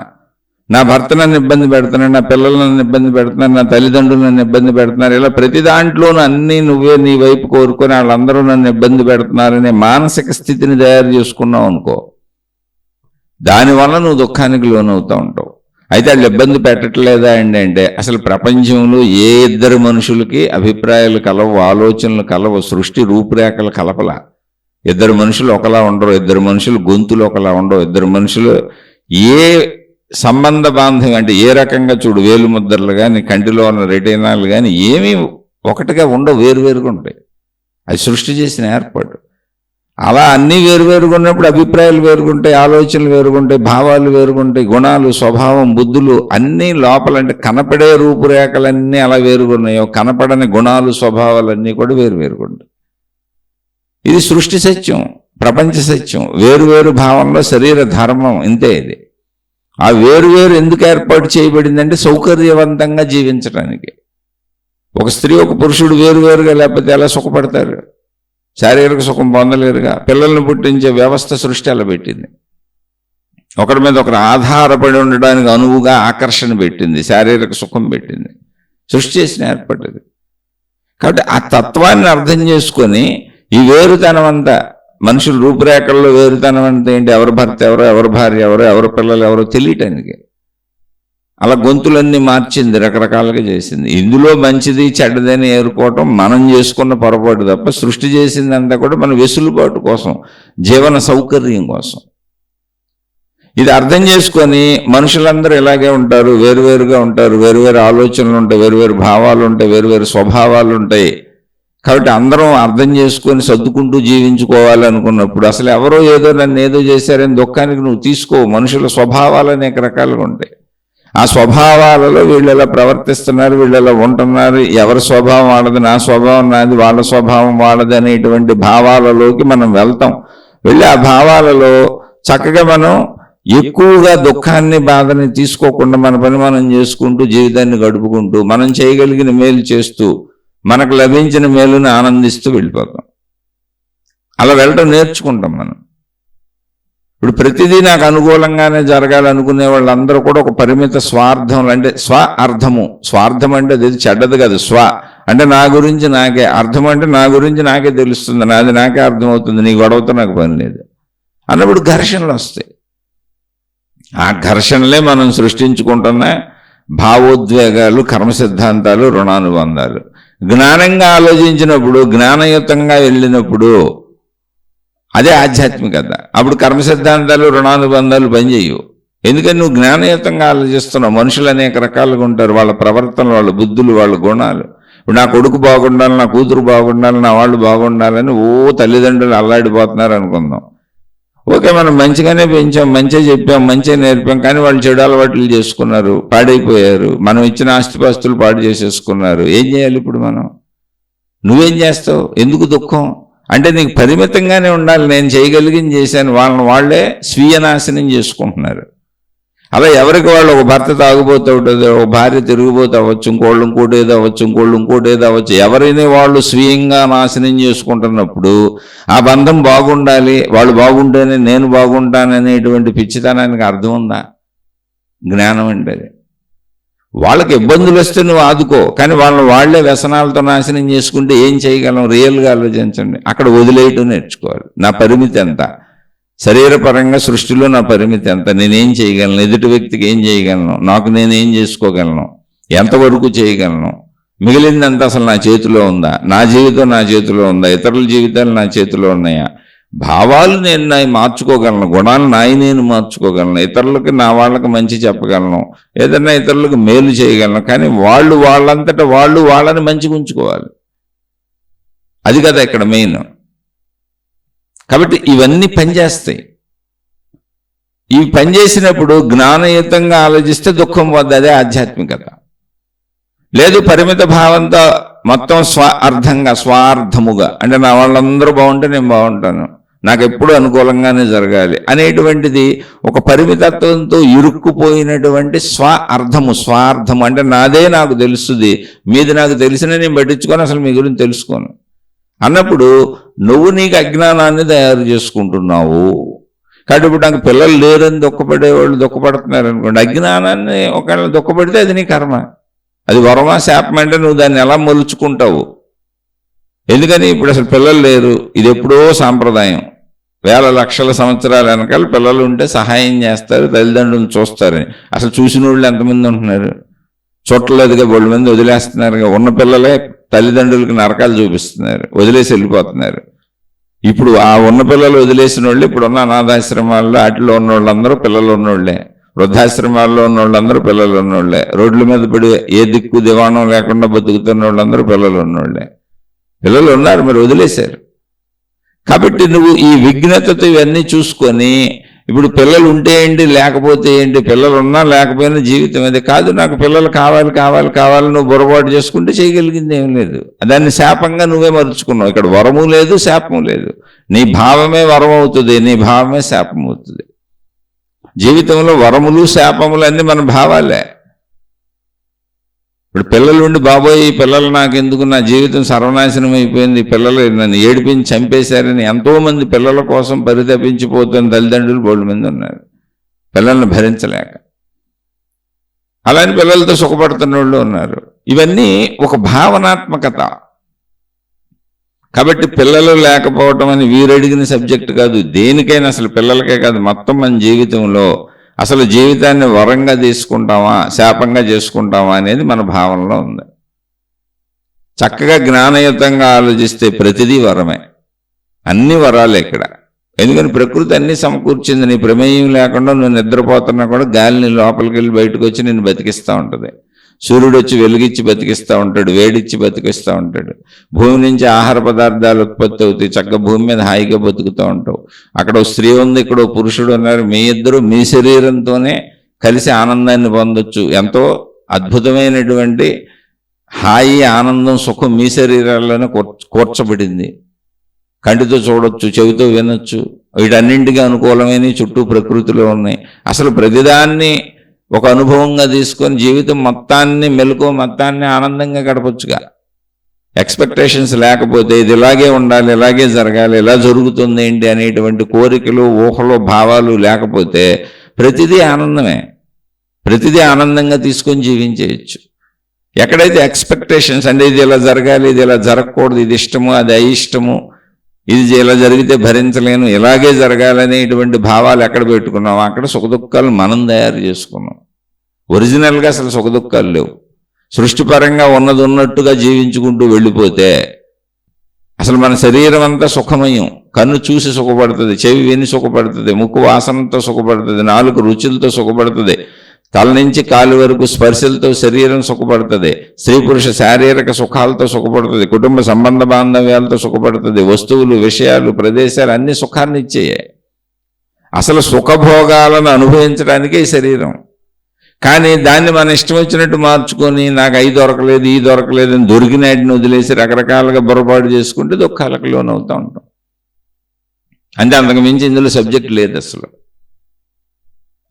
Speaker 1: నా భర్త నన్ను ఇబ్బంది పెడుతున్నాడు, నా పిల్లలు నన్ను ఇబ్బంది పెడుతున్నారు, నా తల్లిదండ్రులు నన్ను ఇబ్బంది పెడుతున్నారు, ఇలా ప్రతి దాంట్లోనూ అన్నీ నువ్వే నీ వైపు కోరుకొని వాళ్ళందరూ నన్ను ఇబ్బంది పెడుతున్నారనే మానసిక స్థితిని తయారు చేసుకున్నావు అనుకో, దానివల్ల నువ్వు దుఃఖానికి లోనవుతూ ఉంటావు. అయితే వాళ్ళు ఇబ్బంది పెట్టట్లేదా అండి అంటే, అసలు ప్రపంచంలో ఏ ఇద్దరు మనుషులకి అభిప్రాయాలు కలవు, ఆలోచనలు కలవు, సృష్టి రూపురేఖలు కలపల. ఇద్దరు మనుషులు ఒకలా ఉండరు, ఇద్దరు మనుషులు గొంతులు ఒకలా ఉండవు, ఇద్దరు మనుషులు ఏ సంబంధ బాంధవ్యం అంటే ఏ రకంగా చూడు, వేలు ముద్రలు కానీ కంటిలో ఉన్న రెటీనాలు కానీ ఏమీ ఒకటిగా ఉండవు, వేరువేరుగా ఉంటాయి. అది సృష్టి చేసిన ఏర్పాటు. అలా అన్నీ వేరువేరుగా ఉన్నప్పుడు అభిప్రాయాలు వేరుగుంటాయి, ఆలోచనలు వేరుగుంటాయి, భావాలు వేరుగుంటాయి, గుణాలు, స్వభావం, బుద్ధులు అన్నీ లోపల అంటే కనపడే రూపురేఖలన్నీ అలా వేరుగున్నాయో, కనపడని గుణాలు, స్వభావాలన్నీ కూడా వేరువేరుగుంటాయి. ఇది సృష్టి సత్యం, ప్రపంచ సత్యం. వేరువేరు భావంలో శరీర ధర్మం ఇంతే. ఇది ఆ వేరువేరు ఎందుకు ఏర్పాటు చేయబడిందంటే సౌకర్యవంతంగా జీవించడానికి. ఒక స్త్రీ ఒక పురుషుడు వేరువేరుగా లేకపోతే ఎలా సుఖపడతారు? శారీరక సుఖం పొందలేరుగా. పిల్లల్ని పుట్టించే వ్యవస్థ సృష్టి అలా పెట్టింది. ఒకరి మీద ఒకరు ఆధారపడి ఉండడానికి అనువుగా ఆకర్షణ పెట్టింది, శారీరక సుఖం పెట్టింది. సృష్టి చేసిన ఏర్పడ్డది. కాబట్టి ఆ తత్వాన్ని అర్థం చేసుకొని ఈ వేరుతనం అంతా, మనుషుల రూపురేఖల్లో వేరుతనం అంతా ఏంటి, ఎవరి భర్త ఎవరో, ఎవరి భార్య ఎవరో, ఎవరి పిల్లలు ఎవరో తెలియటానికి అలా గొంతులన్నీ మార్చింది, రకరకాలుగా చేసింది. ఇందులో మంచిది చెడ్డదని ఏరుకోవటం మనం చేసుకున్న పొరపాటు తప్ప, సృష్టి చేసిందంతా కూడా మన వెసులుబాటు కోసం, జీవన సౌకర్యం కోసం. ఇది అర్థం చేసుకొని మనుషులందరూ ఇలాగే ఉంటారు, వేరువేరుగా ఉంటారు, వేరువేరు ఆలోచనలు ఉంటాయి, వేరువేరు భావాలు ఉంటాయి, వేరువేరు స్వభావాలు ఉంటాయి. కాబట్టి అందరం అర్థం చేసుకొని సర్దుకుంటూ జీవించుకోవాలి అనుకున్నప్పుడు అసలు ఎవరో ఏదో నన్ను ఏదో చేశారని దుఃఖానికి నువ్వు తీసుకో. మనుషుల స్వభావాలు అనేక రకాలుగా ఉంటాయి. ఆ స్వభావాలలో వీళ్ళు ఎలా ప్రవర్తిస్తున్నారు, వీళ్ళు ఎలా ఉంటున్నారు, ఎవరి స్వభావం వాళ్ళది, నా స్వభావం నాది, వాళ్ళ స్వభావం వాళ్ళది అనేటువంటి భావాలలోకి మనం వెళ్తాం. వెళ్ళి ఆ భావాలలో చక్కగా మనం ఎక్కువగా దుఃఖాన్ని, బాధని తీసుకోకుండా మన పని మనం చేసుకుంటూ జీవితాన్ని గడుపుకుంటూ మనం చేయగలిగిన మేలు చేస్తూ మనకు లభించిన మేలుని ఆనందిస్తూ వెళ్ళిపోతాం. అలా వెళ్ళటం నేర్చుకుంటాం మనం. ఇప్పుడు ప్రతిదీ నాకు అనుకూలంగానే జరగాలనుకునే వాళ్ళందరూ కూడా ఒక పరిమిత స్వార్థం, అంటే స్వ అర్థము. స్వార్థం అంటే అది చెడ్డది కాదు. స్వ అంటే నా గురించి నాకే, అర్థం అంటే నా గురించి నాకే తెలుస్తుంది, నాది నాకే అర్థమవుతుంది, నీ గొడవతో నాకు పని లేదు అన్నప్పుడు ఘర్షణలు వస్తాయి. ఆ ఘర్షణలే మనం సృష్టించుకుంటున్న భావోద్వేగాలు, కర్మ సిద్ధాంతాలు, రుణానుబంధాలు. జ్ఞానంగా ఆలోచించినప్పుడు, జ్ఞానయుతంగా వెళ్ళినప్పుడు అదే ఆధ్యాత్మికత. అప్పుడు కర్మ సిద్ధాంతాలు, రుణానుబంధాలు పనిచేయవు. ఎందుకని నువ్వు జ్ఞానయుతంగా ఆలోచిస్తున్నావు. మనుషులు అనేక రకాలుగా ఉంటారు, వాళ్ళ ప్రవర్తనలు, వాళ్ళ బుద్ధులు, వాళ్ళ గుణాలు. ఇప్పుడు నా కొడుకు బాగుండాలి, నా కూతురు బాగుండాలి, నా వాళ్ళు బాగుండాలని తల్లిదండ్రులు అల్లాడిపోతున్నారు అనుకుందాం. ఓకే, మనం మంచిగానే పెంచాం, మంచిగా చెప్పాం, మంచిగా నేర్పాం, కానీ వాళ్ళు చెడు అలవాట్లు చేసుకున్నారు, పాడైపోయారు. మనం ఇచ్చిన ఆస్తిపాస్తులు పాడు చేసేసుకున్నారు. ఏం చేయాలి ఇప్పుడు మనం? నువ్వేం చేస్తావు? ఎందుకు దుఃఖం అంటే నీకు పరిమితంగానే ఉండాలి. నేను చేయగలిగింది చేశాను. వాళ్ళే స్వీయ నాశనం చేసుకుంటున్నారు. అలా ఎవరికి వాళ్ళు, ఒక భర్త తాగుబోతూ ఉంటుంది, ఒక భార్య తిరిగిపోతూ అవ్వచ్చు, ఇంకోళ్ళు ఇంకోటి ఏదో అవ్వచ్చు, ఇంకోళ్ళు ఇంకోటి ఏదో అవ్వచ్చు. ఎవరైనా వాళ్ళు స్వీయంగా నాశనం చేసుకుంటున్నప్పుడు ఆ బంధం బాగుండాలి, వాళ్ళు బాగుంటేనే నేను బాగుంటాననేటువంటి పిచ్చితనానికి అర్థం ఉందా? జ్ఞానం అంటే వాళ్ళకి ఇబ్బందులు వస్తే నువ్వు ఆదుకో, కానీ వాళ్ళే వ్యసనాలతో నాశనం చేసుకుంటే ఏం చేయగలం? రియల్గా ఆలోచించండి. అక్కడ వదిలేయటం నేర్చుకోవాలి. నా పరిమితి ఎంత, శరీరపరంగా సృష్టిలో నా పరిమితి ఎంత, నేనేం చేయగలను, ఎదుటి వ్యక్తికి ఏం చేయగలను, నాకు నేనేం చేసుకోగలను, ఎంతవరకు చేయగలను, మిగిలిందంతా అసలు నా చేతిలో ఉందా, నా జీవితం నా చేతిలో ఉందా, ఇతరుల జీవితాలు నా చేతిలో ఉన్నాయా, భావాలు నేను మార్చుకోగలను, గుణాలు నేను మార్చుకోగలను, ఇతరులకి నా వాళ్ళకి మంచి చెప్పగలను, ఏదన్నా ఇతరులకు మేలు చేయగలను. కానీ వాళ్ళంతటా వాళ్ళని మంచిగా ఉంచుకోవాలి. అది కదా ఇక్కడ మెయిన్. కాబట్టి ఇవన్నీ పనిచేస్తాయి. ఇవి పనిచేసినప్పుడు జ్ఞానయుతంగా ఆలోచిస్తే దుఃఖం పోద్ది. అదే ఆధ్యాత్మికత. లేదు పరిమిత భావంతో మొత్తం స్వార్థముగా, అంటే నా వాళ్ళందరూ బాగుంటే నేను బాగుంటాను, నాకు ఎప్పుడు అనుకూలంగానే జరగాలి అనేటువంటిది ఒక పరిమితత్వంతో ఇరుక్కుపోయినటువంటి స్వార్థము అంటే నాదే నాకు తెలుస్తుంది, మీది నాకు తెలిసిన నేను పట్టించుకొని అసలు మీ గురించి తెలుసుకోను అన్నప్పుడు నువ్వు నీకు అజ్ఞానాన్ని తయారు చేసుకుంటున్నావు. కాబట్టి ఇప్పుడు నాకు పిల్లలు లేరని దుఃఖపడేవాళ్ళు దుఃఖపడుతున్నారు అనుకోండి, అజ్ఞానాన్ని ఒకవేళ దుఃఖపడితే అది నీ కర్మ. అది వరమా శాపం అంటే నువ్వు దాన్ని ఎలా మలుచుకుంటావు. ఎందుకని ఇప్పుడు అసలు పిల్లలు లేరు, ఇది ఎప్పుడో సాంప్రదాయం. వేల లక్షల సంవత్సరాల వెనకాల పిల్లలు ఉంటే సహాయం చేస్తారు, తల్లిదండ్రులను చూస్తారని. అసలు చూసిన వాళ్ళు ఎంతమంది ఉంటున్నారు? చుట్టలేదుగా బోళ్ళ మంది వదిలేస్తున్నారు. ఉన్న పిల్లలే తల్లిదండ్రులకి నరకాలు చూపిస్తున్నారు, వదిలేసి వెళ్ళిపోతున్నారు. ఇప్పుడు ఆ ఉన్న పిల్లలు వదిలేసిన వాళ్ళు ఇప్పుడున్న అనాథాశ్రమాల్లో వాటిలో ఉన్న వాళ్ళందరూ పిల్లలు ఉన్నోళ్లే, వృద్ధాశ్రమాల్లో ఉన్న వాళ్ళందరూ పిల్లలు ఉన్నోళ్లే, రోడ్ల మీద పడి ఏ దిక్కు దివాణం లేకుండా బతుకుతున్న వాళ్ళందరూ పిల్లలు ఉన్నోళ్లే. పిల్లలు ఉన్నారు, మరి వదిలేశారు. కాబట్టి నువ్వు ఈ విఘ్నతతో ఇవన్నీ చూసుకొని ఇప్పుడు పిల్లలు ఉంటే ఏంటి లేకపోతే ఏంటి, పిల్లలు ఉన్నా లేకపోయినా జీవితం అది కాదు. నాకు పిల్లలు కావాలి కావాలి కావాలి నువ్వు బొరబాటు చేసుకుంటే చేయగలిగింది ఏం లేదు. దాన్ని శాపంగా నువ్వే మరుచుకున్నావు. ఇక్కడ వరము లేదు శాపము లేదు, నీ భావమే వరం అవుతుంది, నీ భావమే శాపం అవుతుంది. జీవితంలో వరములు శాపములు అన్నీ మన భావాలే. ఇప్పుడు పిల్లలు ఉండి బాబోయ్ ఈ పిల్లలు నాకు ఎందుకు, నా జీవితం సర్వనాశనం అయిపోయింది, పిల్లలు నన్ను ఏడిపించి చంపేశారని ఎంతోమంది పిల్లల కోసం పరితపించిపోతున్న తల్లిదండ్రులు బోల్డ్ మంది ఉన్నారు, పిల్లల్ని భరించలేక. అలాంటి పిల్లలతో సుఖపడుతున్న వాళ్ళు ఉన్నారు. ఇవన్నీ ఒక భావనాత్మకత. కాబట్టి పిల్లలు లేకపోవటం అని వీరడిగిన సబ్జెక్ట్ కాదు. దేనికైనా అసలు పిల్లలకే కాదు, మొత్తం మన జీవితంలో అసలు జీవితాన్ని వరంగా తీసుకుంటామా శాపంగా చేసుకుంటామా అనేది మన భావనలో ఉంది. చక్కగా జ్ఞానయుతంగా ఆలోచిస్తే ప్రతిదీ వరమే, అన్ని వరాలే ఇక్కడ. ఎందుకని ప్రకృతి అన్ని సమకూర్చింది. నీ ప్రమేయం లేకుండా నువ్వు నిద్రపోతున్నా కూడా గాలిని లోపలికి వెళ్ళి బయటకు వచ్చి నిన్ను బతికిస్తూ ఉంటుంది. సూర్యుడు వచ్చి వెలుగిచ్చి బతికిస్తూ ఉంటాడు, వేడిచ్చి బతికిస్తూ ఉంటాడు. భూమి నుంచి ఆహార పదార్థాలు ఉత్పత్తి అవుతాయి, చక్కగా భూమి మీద హాయిగా బతుకుతూ ఉంటావు. అక్కడ స్త్రీ ఉంది, ఇక్కడ పురుషుడు ఉన్నారు, మీ ఇద్దరు మీ శరీరంతోనే కలిసి ఆనందాన్ని పొందొచ్చు. ఎంతో అద్భుతమైనటువంటి హాయి ఆనందం సుఖం మీ శరీరాల్లోనే కూర్చబడింది. కంటితో చూడొచ్చు, చెవితో వినొచ్చు, వీటన్నింటికి అనుకూలమైన చుట్టూ ప్రకృతిలో ఉన్నాయి. అసలు ప్రతిదాన్ని ఒక అనుభవంగా తీసుకొని జీవితం మొత్తాన్ని మెలకువ మొత్తాన్ని ఆనందంగా గడపొచ్చుగా. ఎక్స్పెక్టేషన్స్ లేకపోతే ఇది ఇలాగే ఉండాలి, ఇలాగే జరగాలి, ఇలా జరుగుతుంది ఏంటి అనేటువంటి కోరికలు ఊహలు భావాలు లేకపోతే ప్రతిదీ ఆనందమే, ప్రతిదీ ఆనందంగా తీసుకొని జీవించేయచ్చు. ఎక్కడైతే ఎక్స్పెక్టేషన్స్ అంటే ఇది ఇలా జరగాలి, ఇది ఇలా జరగకూడదు, ఇది ఇష్టము అది అయిష్టము, ఇది ఇలా జరిగితే భరించలేను, ఇలాగే జరగాలనేటువంటి భావాలు ఎక్కడ పెట్టుకున్నాం అక్కడ సుఖదుఖాలు మనం తయారు చేసుకున్నాం. ఒరిజినల్గా అసలు సుఖదుఖాలు లేవు. సృష్టిపరంగా ఉన్నది ఉన్నట్టుగా జీవించుకుంటూ వెళ్ళిపోతే అసలు మన శరీరం అంతా సుఖమయం. కన్ను చూసి సుఖపడుతుంది, చెవి విని సుఖపడుతుంది, ముక్కు వాసనతో సుఖపడుతుంది, నాలుగు రుచులతో సుఖపడుతుంది, తల నుంచి కాలు వరకు స్పర్శలతో శరీరం సుఖపడుతుంది, స్త్రీ పురుష శారీరక సుఖాలతో సుఖపడుతుంది, కుటుంబ సంబంధ బాంధవ్యాలతో సుఖపడుతుంది, వస్తువులు విషయాలు ప్రదేశాలు అన్ని సుఖాన్ని ఇచ్చేయే. అసలు సుఖభోగాలను అనుభవించడానికే ఈ శరీరం. కానీ దాన్ని మన ఇష్టం వచ్చినట్టు మార్చుకొని నాకు అయి దొరకలేదు ఈ దొరకలేదు అని దొరికినాటిని వదిలేసి రకరకాలుగా బొరపాటు చేసుకుంటే దుఃఖాలకు లోనవుతూ ఉంటాం. అంటే అంతకు మించి ఇందులో సబ్జెక్ట్ లేదు, అసలు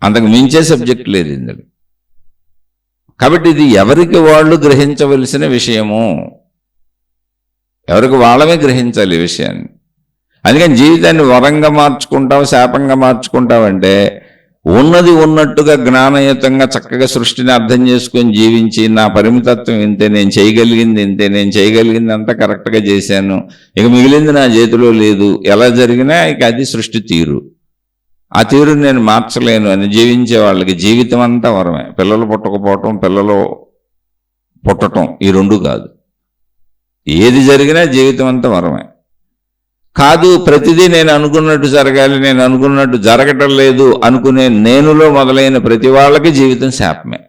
Speaker 1: అంతకు మించే సబ్జెక్ట్ లేదు ఇందులో. కాబట్టి ఇది ఎవరికి వాళ్ళు గ్రహించవలసిన విషయము, ఎవరికి వాళ్ళమే గ్రహించాలి ఈ విషయాన్ని. అందుకని జీవితాన్ని వరంగా మార్చుకుంటావు శాపంగా మార్చుకుంటావంటే ఉన్నది ఉన్నట్టుగా జ్ఞానయుతంగా చక్కగా సృష్టిని అర్థం చేసుకొని జీవించి నా పరిమితత్వం ఇంతే, నేను చేయగలిగింది ఇంతే, నేను చేయగలిగింది అంతా కరెక్ట్గా చేశాను, ఇక మిగిలింది నా చేతిలో లేదు, ఎలా జరిగినా ఇక అది సృష్టి తీరు, ఆ తీరుని నేను మార్చలేను అని జీవించే వాళ్ళకి జీవితం అంతా వరమే. పిల్లలు పుట్టకపోవటం పిల్లలు పుట్టడం ఈ రెండు కాదు, ఏది జరిగినా జీవితం అంతా వరమే. కాదు ప్రతిదీ నేను అనుకున్నట్టు జరగాలి, నేను అనుకున్నట్టు జరగటం లేదు అనుకునే నేనులో మొదలైన ప్రతి వాళ్ళకి జీవితం శాపమే.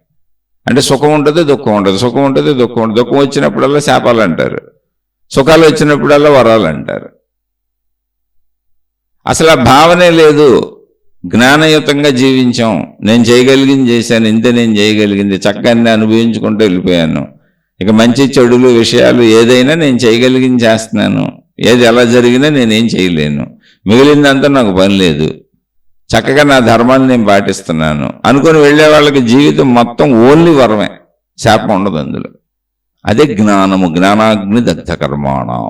Speaker 1: అంటే సుఖం ఉంటుంది దుఃఖం ఉంటుంది, సుఖం ఉంటుంది దుఃఖం ఉంటుంది. దుఃఖం వచ్చినప్పుడల్లా శాపాలు అంటారు, సుఖాలు వచ్చినప్పుడల్లా వరాలు అంటారు. అసలు ఆ భావనే లేదు. జ్ఞానయుతంగా జీవించాం, నేను చేయగలిగింది చేశాను, ఇంతే నేను చేయగలిగింది, చక్కగా అనుభవించుకుంటూ వెళ్ళిపోయాను. ఇక మంచి చెడులు విషయాలు ఏదైనా నేను చేయగలిగింది చేస్తున్నాను, ఏది ఎలా జరిగినా నేనేం చేయలేను, మిగిలిందంతా నాకు పని లేదు, చక్కగా నా ధర్మాన్ని నేను పాటిస్తున్నాను అనుకొని వెళ్ళే వాళ్ళకి జీవితం మొత్తం ఓన్లీ వరమే, శాపం ఉండదు అందులో. అదే జ్ఞానము, జ్ఞానాగ్ని దగ్ధ కర్మాణం.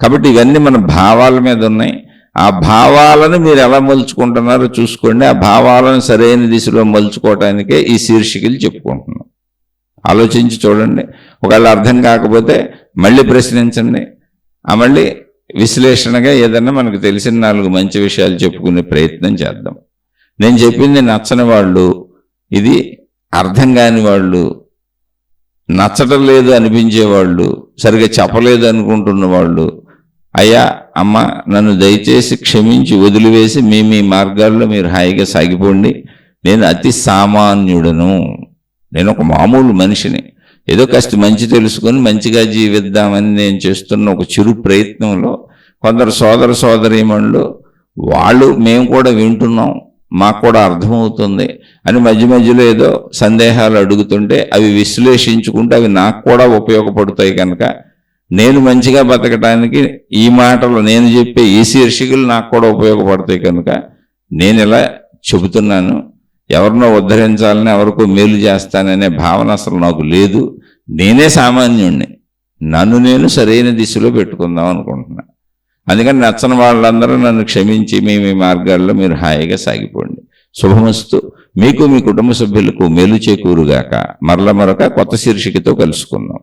Speaker 1: కాబట్టి ఇవన్నీ మన భావాల మీద ఉన్నాయి. ఆ భావాలను మీరు ఎలా మలుచుకుంటున్నారో చూసుకోండి. ఆ భావాలను సరైన దిశలో మలుచుకోవటానికే ఈ శీర్షికలు చెప్పుకుంటున్నాం. ఆలోచించి చూడండి. ఒకవేళ అర్థం కాకపోతే మళ్ళీ ప్రశ్నించండి. మళ్ళీ విశ్లేషణగా ఏదన్నా మనకు తెలిసిన 4 మంచి విషయాలు చెప్పుకునే ప్రయత్నం చేద్దాం. నేను చెప్పింది నచ్చని వాళ్ళు, ఇది అర్థం కాని వాళ్ళు, నచ్చటం లేదు అనిపించేవాళ్ళు, సరిగా చెప్పలేదు అనుకుంటున్న వాళ్ళు, అయ్యా అమ్మ నన్ను దయచేసి క్షమించి వదిలివేసి మీ మార్గాల్లో మీరు హాయిగా సాగిపోండి. నేను అతి సామాన్యుడను, నేను ఒక మామూలు మనిషిని, ఏదో కాస్త మంచి తెలుసుకొని మంచిగా జీవిద్దామని నేను చేస్తున్న ఒక చిరు ప్రయత్నంలో కొందరు సోదర సోదరీమణులు వాళ్ళు మేము కూడా వింటున్నాం, మాకు కూడా అర్థమవుతుంది అని మధ్య మధ్యలో ఏదో సందేహాలు అడుగుతుంటే అవి విశ్లేషించుకుంటే అవి నాకు కూడా ఉపయోగపడతాయి కనుక నేను మంచిగా బతకడానికి ఈ మాటలు నేను చెప్పే ఈ శీర్షికలు నాకు కూడా ఉపయోగపడతాయి కనుక నేను ఇలా చెబుతున్నాను. ఎవరినో ఉద్ధరించాలని, ఎవరికో మేలు చేస్తాననే భావన అసలు నాకు లేదు. నేనే సామాన్యుణ్ణి, నన్ను నేను సరైన దిశలో పెట్టుకుందాం అనుకుంటున్నా. అందుకని నచ్చని వాళ్ళందరూ నన్ను క్షమించి మీ మార్గాల్లో మీరు హాయిగా సాగిపోండి. శుభమస్తు. మీకు మీ కుటుంబ సభ్యులకు మేలు చేకూరుగాక. మరొక కొత్త శీర్షికతో కలుసుకుందాం.